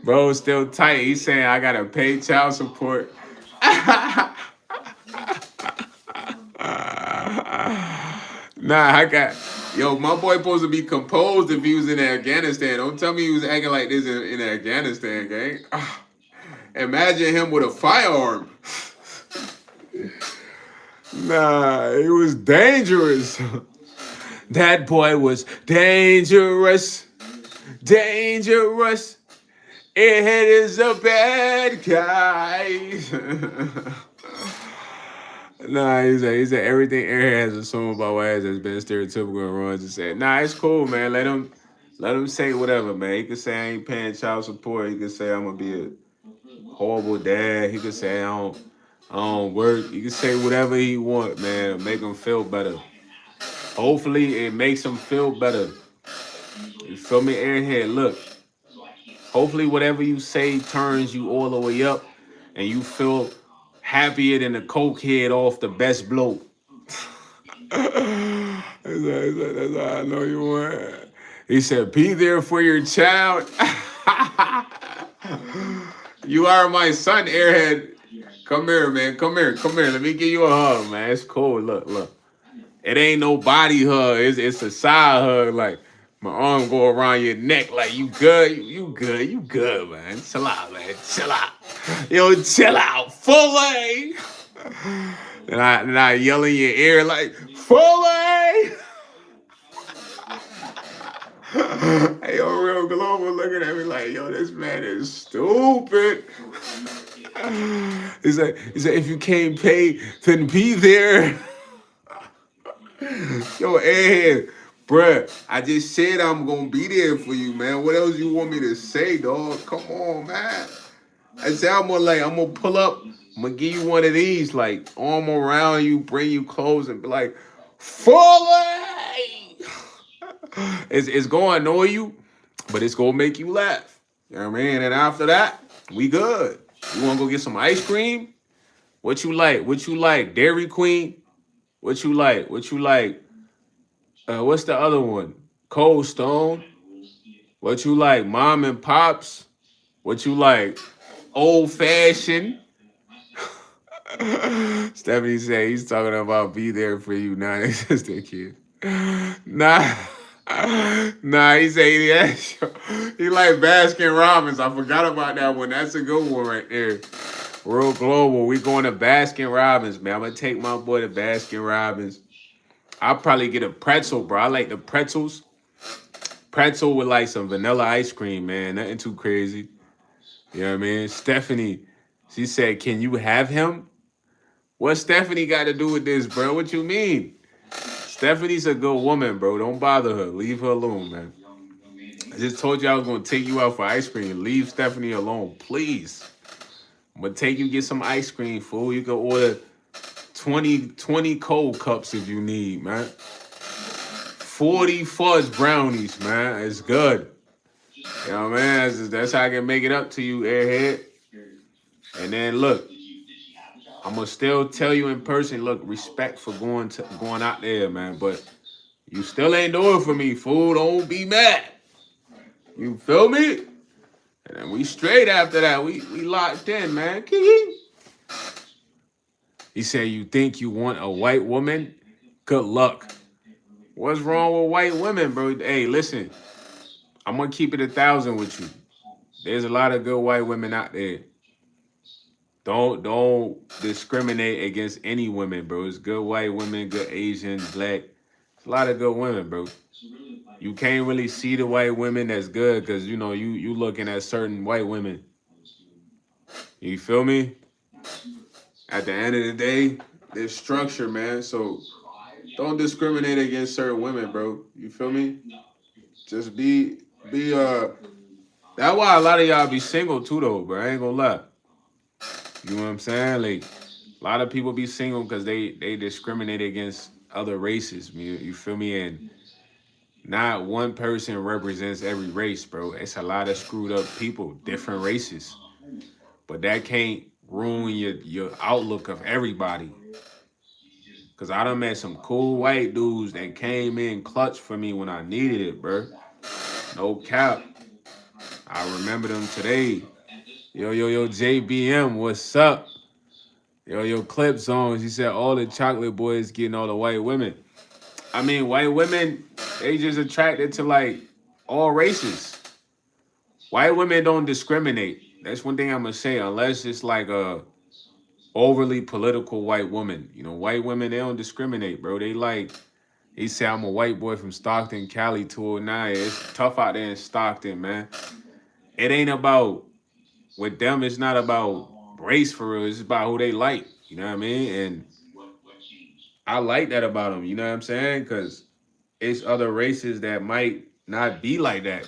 Bro still tight. He's saying I gotta pay child support. Nah, my boy supposed to be composed if he was in Afghanistan. Don't tell me he was acting like this in Afghanistan, gang. Imagine him with a firearm. Nah, it was dangerous. That boy was dangerous. Dangerous. It is a bad guy. Nah, he said everything Air has assumed about Waz has been stereotypical and runs and said, nah, it's cool, man. Let him say whatever, man. He could say I ain't paying child support. He could say I'm gonna be a horrible dad. He could say I don't work. He could say whatever he want, man. Make him feel better. Hopefully it makes him feel better. You feel me, Airhead? Look, hopefully whatever you say turns you all the way up and you feel happier than a coke head off the best blow. That's how I know you want. He said, be there for your child. You are my son, Airhead. Come here, man. Come here. Let me give you a hug, man. It's cool. Look. It ain't no body hug. It's a side hug. Like my arm go around your neck. Like you good. You good, man. Chill out, man. Chill out. Yo, chill out. Fully. And I yell in your ear like, Fully. Hey, yo, Real Global looking at me like, yo, this man is stupid. He said, if you can't pay, then be there. Yo, Ed, bruh, I just said I'm gonna be there for you, man. What else you want me to say, dog? Come on, man. I said I'm gonna pull up. I'm gonna give you one of these, like arm around you, bring you close, and be like, Fully. It's gonna annoy you, but it's gonna make you laugh. You know what I mean? And after that, we good. You want to go get some ice cream? What you like? What you like? Dairy Queen? What you like? What you like? What's the other one? Cold Stone? What you like? Mom and Pops? What you like? Old Fashioned? Stephanie said he's talking about be there for you, not existing kid. Nah. Nah, he said he like Baskin Robbins. I forgot about that one. That's a good one right there. Real global. We going to Baskin Robbins, man. I'm gonna take my boy to Baskin Robbins. I'll probably get a pretzel, bro. I like the pretzels. Pretzel with like some vanilla ice cream, man. Nothing too crazy. You know what I mean? Stephanie, she said, "Can you have him?" What Stephanie got to do with this, bro? What you mean? Stephanie's a good woman, bro. Don't bother her. Leave her alone, man. I just told you I was gonna take you out for ice cream. Leave Stephanie alone, please. I'm gonna take you get some ice cream, fool. You can order 20 cold cups if you need, man. 40 fudge brownies, man. It's good. You know what I mean? That's how I can make it up to you, airhead. And then look, I'm gonna still tell you in person. Look, respect for going out there, man. But you still ain't doing it for me, fool. Don't be mad. You feel me? And then we straight after that. We locked in, man. He said, "You think you want a white woman? Good luck." What's wrong with white women, bro? Hey, listen. I'm gonna keep it 1,000 with you. There's a lot of good white women out there. Don't discriminate against any women, bro. It's good white women, good Asian, black. It's a lot of good women, bro. You can't really see the white women that's good because you know you looking at certain white women. You feel me? At the end of the day, there's structure, man. So don't discriminate against certain women, bro. You feel me? Just be. That's why a lot of y'all be single too, though, bro. I ain't gonna lie. You know what I'm saying? Like a lot of people be single because they discriminate against other races. You feel me? And not one person represents every race, bro. It's a lot of screwed up people, different races. But that can't ruin your outlook of everybody. Cause I done met some cool white dudes that came in clutch for me when I needed it, bro. No cap. I remember them today. Yo, JBM, what's up? Yo, Clip Zones. He said all the chocolate boys getting all the white women. I mean, white women, they just attracted to like all races. White women don't discriminate. That's one thing I'm gonna say, unless it's like a overly political white woman. You know, white women, they don't discriminate, bro. They like, he said, I'm a white boy from Stockton, Cali, 209. It's tough out there in Stockton, man. It ain't about, with them, it's not about race for real. It's about who they like. You know what I mean? And I like that about them. You know what I'm saying? Because it's other races that might not be like that.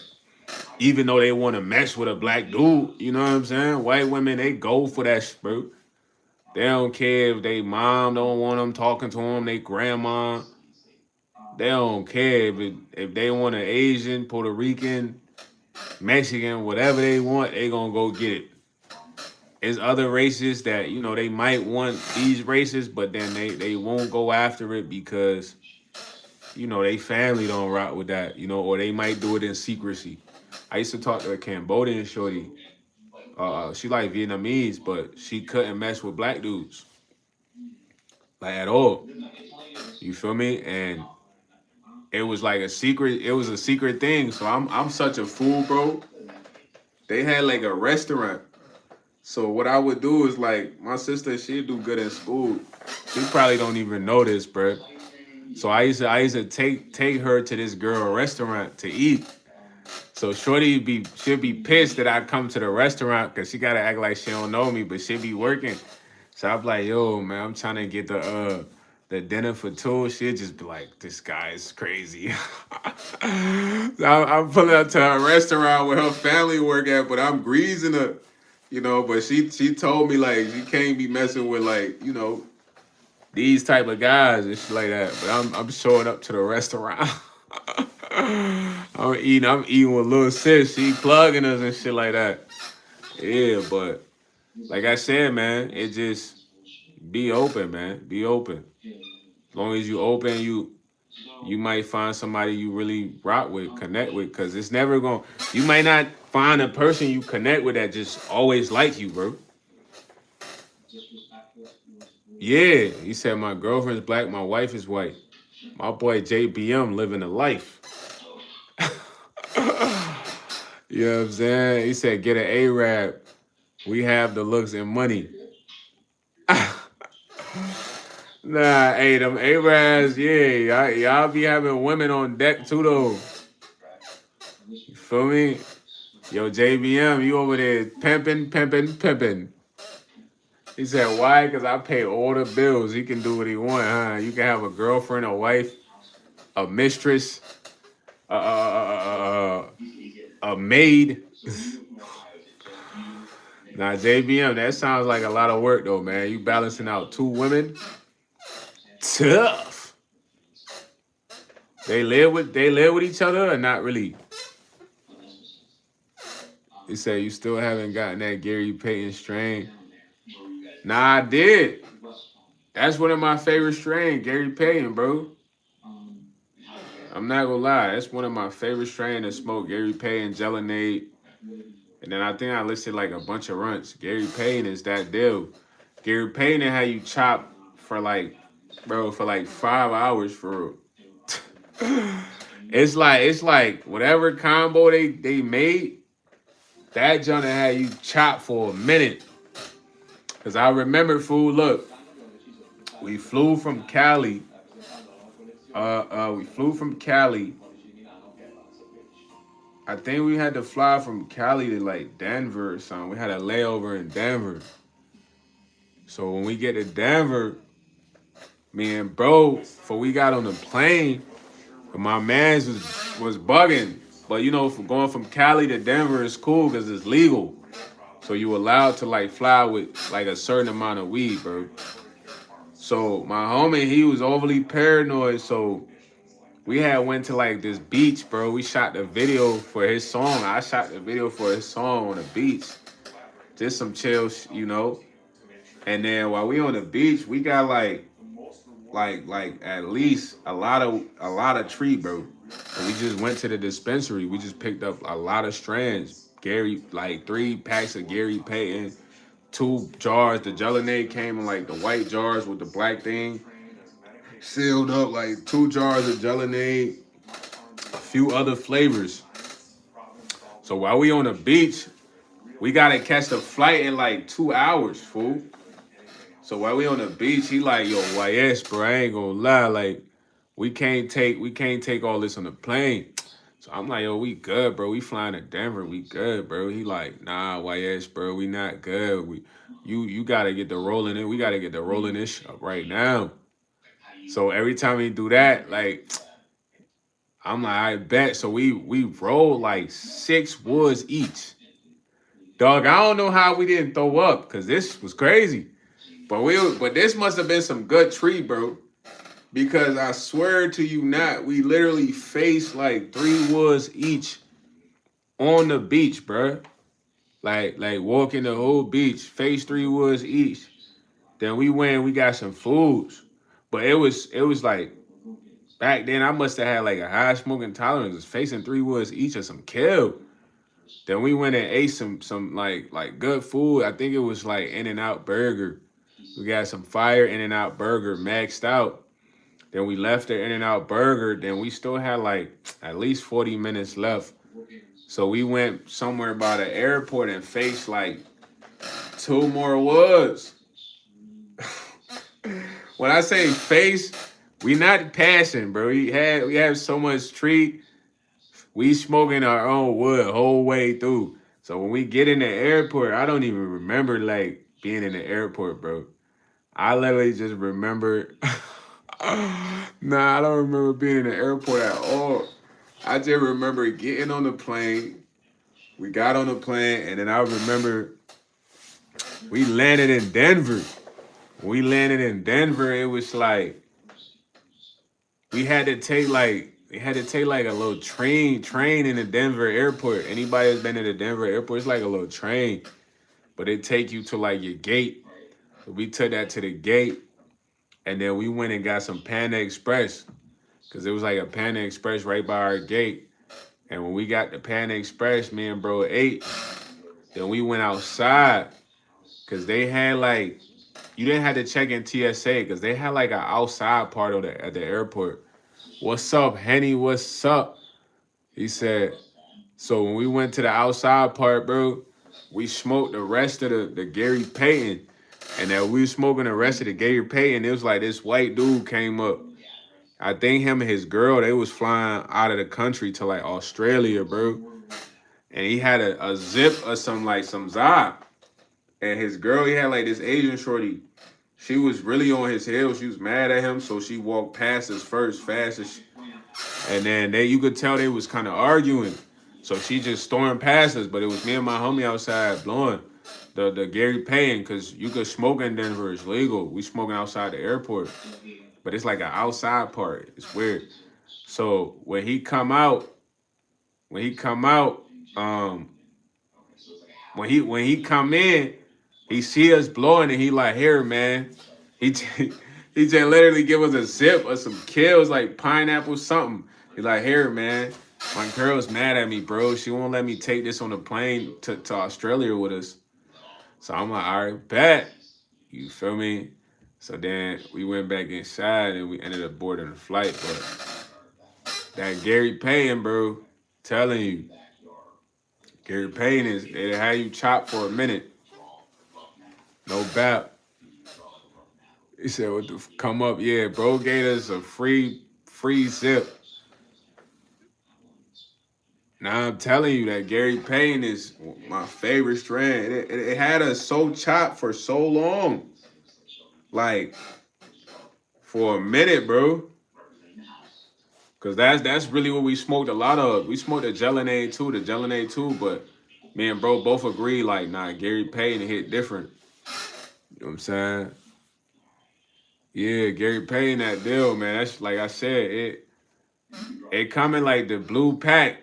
Even though they want to mess with a black dude. You know what I'm saying? White women, they go for that shit, bro. They don't care if they mom don't want them talking to them, they grandma. They don't care if they want an Asian, Puerto Rican, Mexican, whatever they want, they gonna go get it. It's other races that, you know, they might want these races, but then they won't go after it because, you know, they family don't rock with that, you know, or they might do it in secrecy. I used to talk to a Cambodian shorty. She like Vietnamese, but she couldn't mess with black dudes. Like at all. You feel me? And it was like a secret, it was a secret thing. So I'm such a fool, bro. They had like a restaurant. So what I would do is like my sister, she'd do good in school. She probably don't even know this, bro. So I used to take her to this girl restaurant to eat. So Shorty she'll be pissed that I come to the restaurant because she gotta act like she don't know me, but she be working. So I'm like, yo, man, I'm trying to get the dinner for two. She'll just be like, this guy is crazy. So I'm pulling up to her restaurant where her family work at, but I'm greasing her, you know. But she told me like she can't be messing with like, you know, these type of guys and shit like that. But I'm showing up to the restaurant. I'm eating with little sis. She plugging us and shit like that. Yeah, but like I said, man, it just be open, man. Be open. As long as you open, you might find somebody you really rock with, connect with, because it's never going to, you might not find a person you connect with that just always like you, bro. Yeah, he said, my girlfriend's black, my wife is white. My boy JBM living a life. You know what I'm saying? He said, get an Arab. We have the looks and money. Nah, hey, them Arabs, yeah, y'all be having women on deck too, though. You feel me? Yo, JBM, you over there pimping, pimping, pimping. He said, why? Because I pay all the bills. He can do what he want, huh? You can have a girlfriend, a wife, a mistress, a maid. Nah, JBM, that sounds like a lot of work, though, man. You balancing out two women? Tough. They live with each other or not really? He said you still haven't gotten that Gary Payton strain. Nah, I did. That's one of my favorite strains, Gary Payton, bro. I'm not gonna lie, that's one of my favorite strains to smoke. Gary Payton, Gelinade, and then I think I listed like a bunch of runts. Gary Payton is that deal. Gary Payton how you chop for like, bro, for like 5 hours for. It's like whatever combo they made. That joint had you chop for a minute. Cause I remember, food. Look, we flew from Cali. We flew from Cali. I think we had to fly from Cali to like Denver or something. We had a layover in Denver. So when we get to Denver, me and bro, before we got on the plane, my man's was bugging. But you know, for going from Cali to Denver is cool because it's legal. So you allowed to like fly with like a certain amount of weed, bro. So my homie, he was overly paranoid. So we had went to like this beach, bro. We shot the video for his song. I shot the video for his song on the beach. Just some chill, you know. And then while we on the beach, we got like at least a lot of tree, bro. And we just went to the dispensary. We just picked up a lot of strands. Gary, like 3 packs of Gary Payton, 2 jars. The Gelinade came in like the white jars with the black thing sealed up. Like 2 jars of Gelinade, a few other flavors. So while we on the beach, we gotta catch the flight in like 2 hours, fool. So while we on the beach, he like, yo, YS, bro, I ain't gonna lie, like, we can't take all this on the plane. So I'm like, yo, we good, bro. We flying to Denver, we good, bro. He like, nah, YS, bro, we not good. You gotta get the rolling in. We gotta get the rolling this up right now. So every time he do that, like, I'm like, I bet. So we rolled like 6 woods each. Dog, I don't know how we didn't throw up, because this was crazy. But this must have been some good tree, bro. Because I swear to you not, we literally faced like 3 woods each on the beach, bro. Like walking the whole beach, face 3 woods each. Then we went and we got some foods. But it was like back then I must have had like a high smoking tolerance, facing 3 woods each of some kill. Then we went and ate some like good food. I think it was like In-N-Out Burger. We got some fire In-N-Out Burger maxed out. Then we left the In-N-Out Burger. Then we still had like at least 40 minutes left. So we went somewhere by the airport and faced like 2 more woods. When I say face, we not passing, bro. We have so much tree. We smoking our own wood whole way through. So when we get in the airport, I don't even remember like being in the airport, bro. I literally just remember. Nah, I don't remember being in the airport at all. I just remember getting on the plane. We got on the plane, and then I remember we landed in Denver. When we landed in Denver, it was like we had to take like a little train in the Denver airport. Anybody that's been in the Denver airport, it's like a little train. but it take you to like your gate. So we took that to the gate, and then we went and got some Panda Express because it was like a Panda Express right by our gate. And when we got the Panda Express, me and bro ate. Then we went outside because they had like you didn't have to check in TSA because they had like an outside part of the at the airport. What's up, Henny? What's up? He said. So when we went to the outside part, bro, we smoked the rest of the Gary Payton. And that we was smoking the rest of the Gary Payton, it was like this white dude came up. I think him and his girl, they was flying out of the country to like Australia, bro. And he had a zip or some like some Zod. And his girl, he had like this Asian shorty. She was really on his heels. She was mad at him, so she walked past us first, fast as and then you could tell they was kind of arguing. So she just stormed past us, but it was me and my homie outside blowing the Gary Payton because you could smoke in Denver. It's legal. We smoking outside the airport, but it's like an outside part. It's weird. So when he come out, um, when he come in, he see us blowing and he like, here, man. He he just literally give us a zip or some kills like pineapple something. He like, here, man. My girl's mad at me, bro. She won't let me take this on the plane to Australia with us. So I'm like, all right, bet. You feel me? So then we went back inside and we ended up boarding the flight. But that Gary Payton, bro, telling you, Gary Payton is it had you chopped for a minute. No bap. He said, "What the come up? Yeah, bro gave us a free zip." Now I'm telling you that Gary Payton is my favorite strand. It had us so chopped for so long, like for a minute, bro. Cause that's really what we smoked a lot of. We smoked the Gelinade too, but me and bro both agree like, nah, Gary Payton hit different. You know what I'm saying? Yeah, Gary Payton that deal, man. That's like I said, it coming like the blue pack.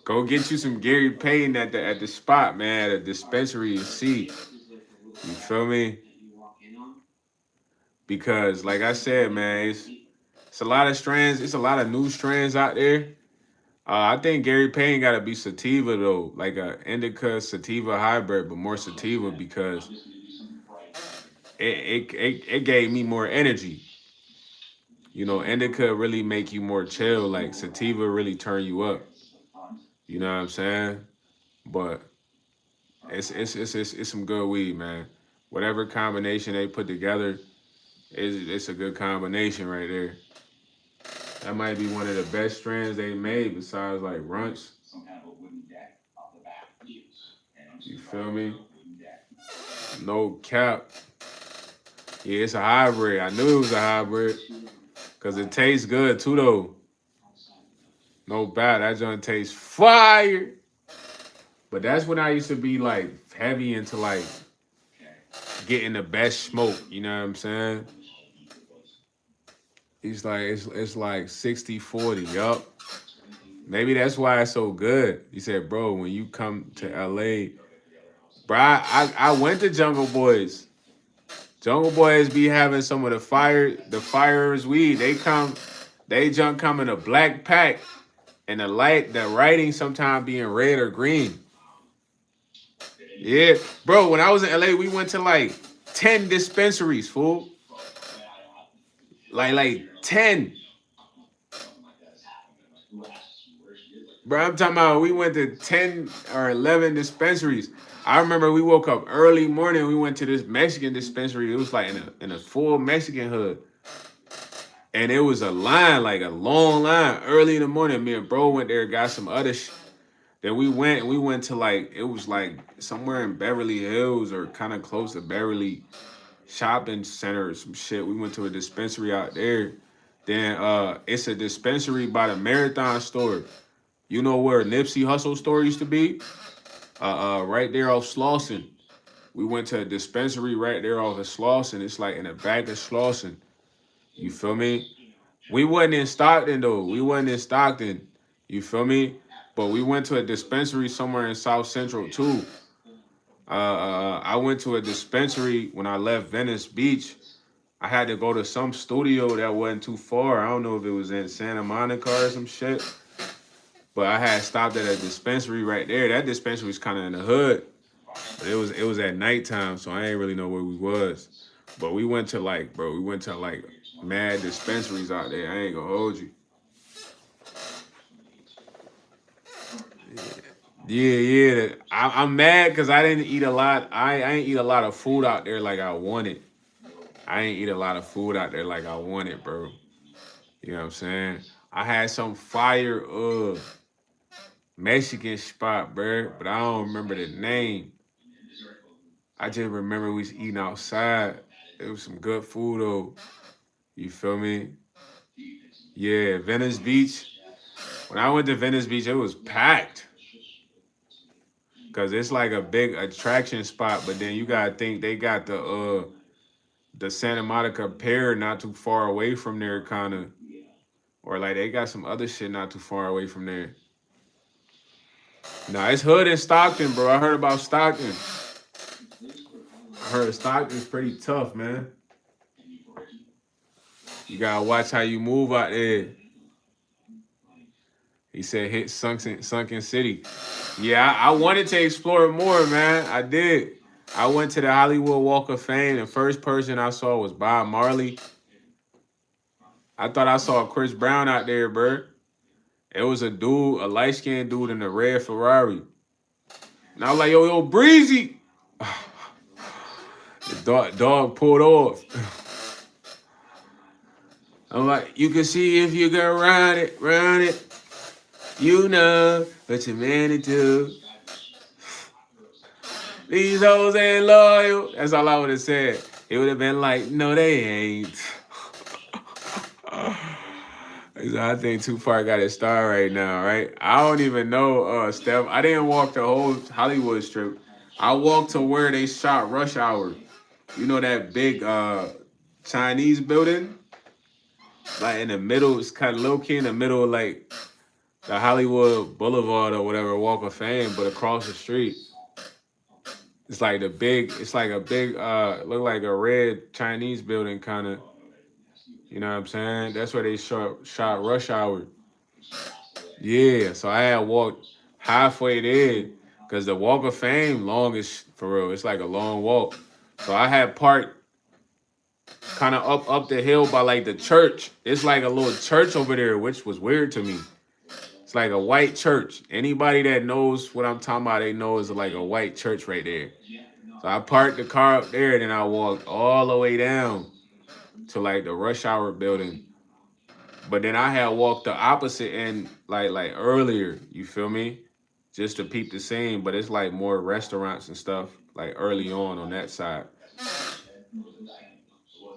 Go get you some Gary Payton at the spot, man, at the dispensary and see. You feel me? Because like I said, man, it's a lot of strands. It's a lot of new strands out there. I think Gary Payne got to be sativa though, like a indica sativa hybrid, but more sativa because it gave me more energy. You know, indica really make you more chill. Like sativa really turn you up. You know what I'm saying? But it's some good weed, man. Whatever combination they put together, it's a good combination right there. That might be one of the best strands they made besides like Runts. You feel me? No cap. Yeah, it's a hybrid. I knew it was a hybrid. Cause it tastes good too though. No bad. That joint tastes fire. But that's when I used to be like heavy into like getting the best smoke. You know what I'm saying? It's like 60-40. Yup. Maybe that's why it's so good. He said, bro, when you come to LA, bro, I went to Jungle Boys. Jungle Boys be having some of the firest weed. They junk come in a black pack, and the writing sometimes being red or green. Yeah, bro. When I was in LA, we went to like 10 dispensaries, fool. Like 10. Bro, I'm talking about we went to 10 or 11 dispensaries. I remember we woke up early morning. We went to this Mexican dispensary. It was like in a full Mexican hood. And it was a line, like a long line, early in the morning. Me and bro went there, got some other Then we went to like, it was like somewhere in Beverly Hills or kind of close to Beverly shopping center or some shit. We went to a dispensary out there. Then it's a dispensary by the Marathon store. You know where Nipsey Hussle store used to be? Right there off Slauson. We went to a dispensary right there off of Slauson. It's like in the back of Slauson. You feel me? We wasn't in Stockton though. We wasn't in Stockton. You feel me? But we went to a dispensary somewhere in South Central too. I went to a dispensary when I left Venice Beach. I had to go to some studio that wasn't too far. I don't know if it was in Santa Monica or some shit, but I had stopped at a dispensary right there. That dispensary was kind of in the hood, but it was at nighttime, so I ain't really know where we was. But we went to like, bro, we went to like mad dispensaries out there. I ain't gonna hold you. Yeah, yeah. I'm mad because I didn't eat a lot. I ain't eat a lot of food out there like I wanted. I ain't eat a lot of food out there like I wanted, bro. You know what I'm saying? I had some fire Mexican spot, bro, but I don't remember the name. I just remember we was eating outside. It was some good food though. You feel me? Yeah, Venice Beach. When I went to Venice Beach, it was packed. Cause it's like a big attraction spot, but then you gotta think they got the Santa Monica Pier not too far away from there, kinda. Or like they got some other shit not too far away from there. Nah, it's hood in Stockton, bro. I heard about Stockton. I heard Stockton's pretty tough, man. You gotta watch how you move out there. He said hit sunken city. Yeah, I wanted to explore more, man. I did. I went to the Hollywood Walk of Fame. The first person I saw was Bob Marley. I thought I saw Chris Brown out there, bro. It was a dude, a light skinned dude in a red Ferrari. And I was like, yo, Breezy. The dog pulled off. I'm like, you can see if you can run it. You know what you meant to do. These hoes ain't loyal. That's all I would have said. It would have been like, no, they ain't. I think Tupac got his star right now, right? I don't even know, Steph. I didn't walk the whole Hollywood Strip. I walked to where they shot Rush Hour. You know that big Chinese building? Like in the middle, it's kind of low key in the middle of like the Hollywood Boulevard or whatever, Walk of Fame, but across the street. It's like a big, look like a red Chinese building kind of, you know what I'm saying? That's where they shot Rush Hour. Yeah, so I had walked halfway there because the Walk of Fame long is for real. It's like a long walk. So I had parked kind of up the hill by like the church. It's like a little church over there, which was weird to me. It's like a white church. Anybody that knows what I'm talking about, they know it's like a white church right there. So I parked the car up there, and then I walked all the way down to like the Rush Hour building. But then I had walked the opposite end like earlier, you feel me? Just to peep the scene, but it's like more restaurants and stuff like early on that side.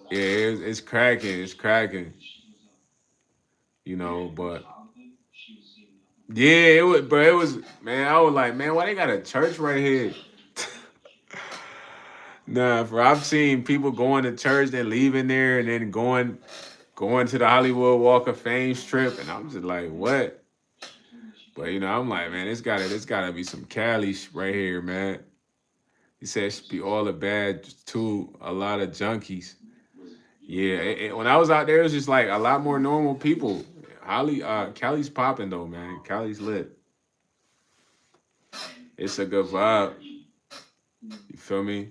Yeah, it's cracking, it's cracking, but yeah, it was, bro. It was, man. I was like, man, why they got a church right here? Nah, for I've seen people going to church, then leaving there, and then going to the Hollywood Walk of Fame strip, and I'm just like, what? But I'm like, man, it's gotta be some Cali right here, man. He said it should be all the bad to a lot of junkies. Yeah, when I was out there, it was just like a lot more normal people. Cali's popping though, man. Cali's lit. It's a good vibe. You feel me?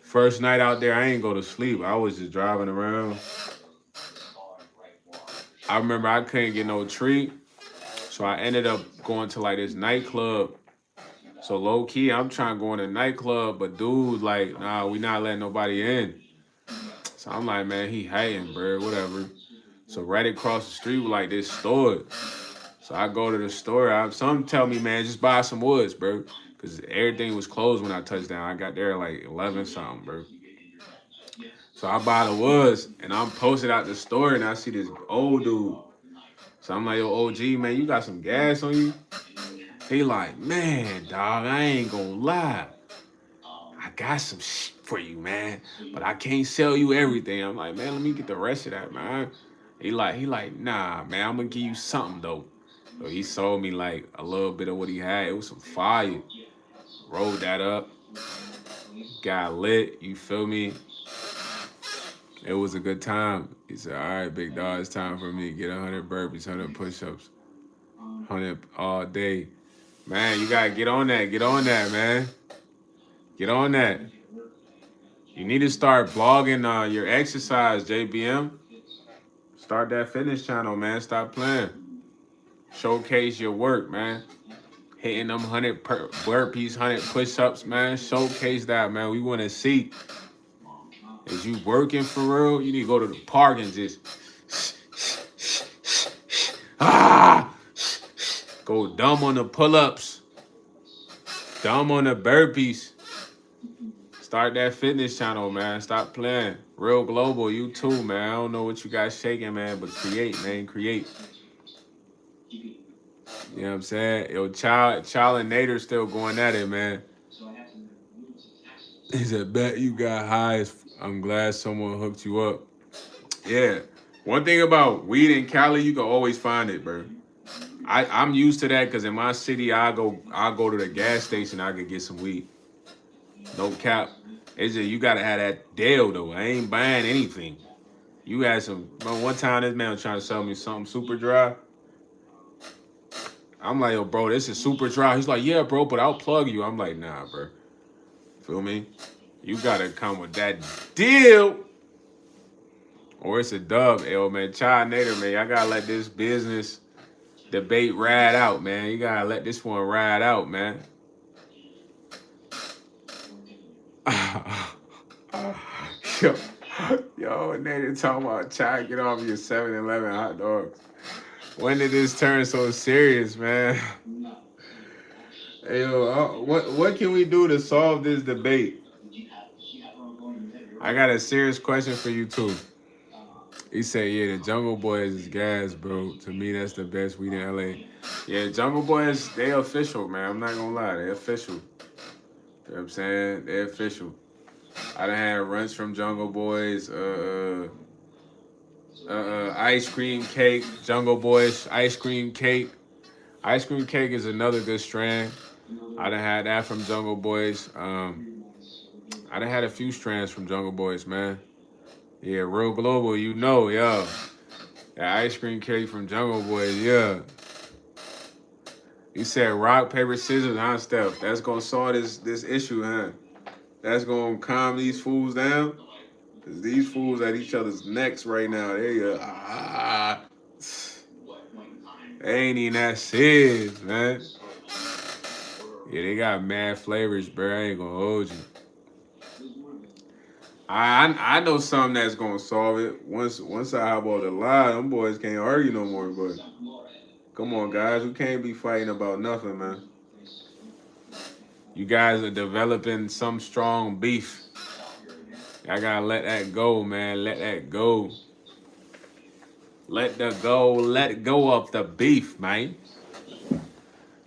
First night out there, I ain't go to sleep. I was just driving around. I remember I couldn't get no treat, so I ended up going to like this nightclub. So low key, I'm trying to go in a nightclub, but dude, like, nah, we not letting nobody in. So I'm like, man, he hating, bro, whatever. So right across the street was like this store. So I go to the store. Some tell me, man, just buy some woods, bro, because everything was closed when I touched down. I got there at like 11 something, bro. So I buy the woods, and I'm posted out the store, and I see this old dude. So I'm like, yo, OG, man, you got some gas on you? He like, man, dog, I ain't gonna lie. I got some shit for you, man, but I can't sell you everything. I'm like, man, let me get the rest of that, man. He like, nah, man, I'm gonna give you something though. So he sold me like a little bit of what he had. It was some fire. Rolled that up. Got lit, you feel me? It was a good time. He said, all right, big dog, it's time for me to get 100 burpees, 100 push-ups, 100 all day. Man, you gotta get on that. Get on that, man. Get on that. You need to start blogging your exercise, JBM. Start that fitness channel, man. Stop playing. Showcase your work, man. Hitting them 100 burpees, 100 push-ups, man. Showcase that, man. We want to see. Is you working for real? You need to go to the park and just go dumb on the pull-ups, dumb on the burpees. Start that fitness channel, man. Stop playing. Real Global, you too, man. I don't know what you guys shaking, man, but create, man. Create. You know what I'm saying? Yo, Child and Nader still going at it, man. He said, bet you got high. I'm glad someone hooked you up. Yeah. One thing about weed in Cali, you can always find it, bro. I'm used to that because in my city, I'll go to the gas station, I could get some weed. No cap. It's just you gotta have that deal though. I ain't buying anything. You had some one time this man was trying to sell me something super dry. I'm like, yo, bro, this is super dry. He's like, yeah, bro, but I'll plug you. I'm like, nah, bro. Feel me? You gotta come with that deal. Or it's a dub, yo, man. Child Nader, man. I gotta let this business debate ride out, man. You gotta let this one ride out, man. Yo, Nader talking about try to get off your 7-Eleven hot dogs. When did this turn so serious, man? Hey, yo, what can we do to solve this debate? I got a serious question for you too. He said, yeah, the Jungle Boys is gas, bro. To me, that's the best weed in LA. Yeah, Jungle Boys, they official, man. I'm not gonna lie, they official. You know what I'm saying? They official. I done had runs from Jungle Boys, ice cream cake, Jungle Boys, ice cream cake. Ice cream cake is another good strand. I done had that from Jungle Boys. I done had a few strands from Jungle Boys, man. Yeah, Real Global, you know, yo. That ice cream cake from Jungle Boys, yeah. You said rock, paper, scissors, huh, Steph? That's gonna solve this issue, huh? That's gonna calm these fools down. Cause these fools at each other's necks right now. They they ain't even that serious, man. Yeah, they got mad flavors, bro. I ain't gonna hold you. I know something that's gonna solve it. Once I hop on the line, them boys can't argue no more. But come on, guys, we can't be fighting about nothing, man. You guys are developing some strong beef. I gotta let that go, man. Let that go. Let go of the beef, man.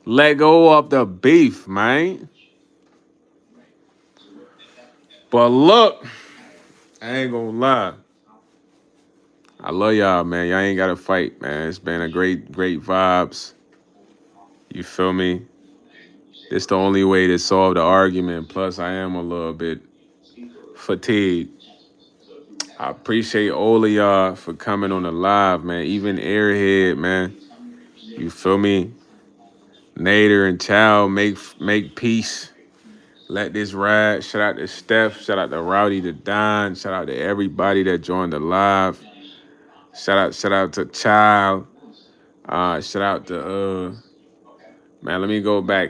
Let go of the beef, man. But look, I ain't gonna lie. I love y'all, man. Y'all ain't gotta fight, man. It's been a great vibes. You feel me? It's the only way to solve the argument. Plus, I am a little bit fatigued. I appreciate all of y'all for coming on the live, man. Even Airhead, man. You feel me? Nader and Chow, make peace. Let this ride. Shout out to Steph. Shout out to Rowdy, to Don. Shout out to everybody that joined the live. Shout out to Child. Shout out to man, let me go back.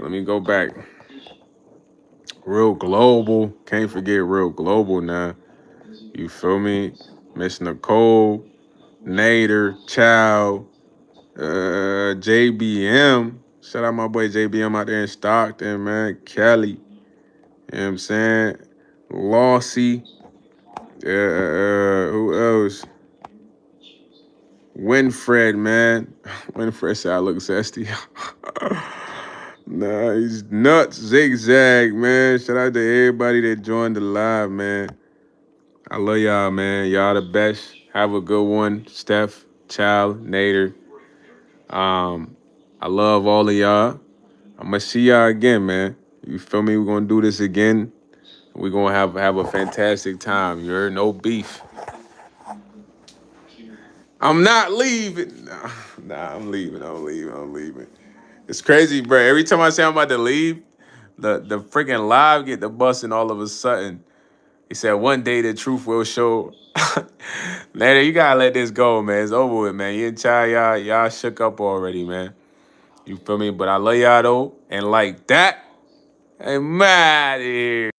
Real Global. Can't forget Real Global now. You feel me? Miss Nicole, Nader, Chow, JBM. Shout out my boy JBM out there in Stockton, man. Kelly. You know what I'm saying? Lossy. Who else? Winfred, man. Winfred said I look zesty. Nah, he's nuts. Zigzag, man. Shout out to everybody that joined the live, man. I love y'all, man. Y'all the best. Have a good one. Steph, Child, Nader. I love all of y'all. I'm gonna see y'all again, man. You feel me? We're gonna do this again. We're gonna have a fantastic time. You heard? No beef. I'm not leaving. Nah, I'm leaving. I'm leaving. I'm leaving. It's crazy, bro. Every time I say I'm about to leave, the freaking live get the busting all of a sudden. He said one day the truth will show. Man, you gotta let this go, man. It's over with, man. You and Chai, y'all shook up already, man. You feel me? But I love y'all though, and like that, I'm mad here.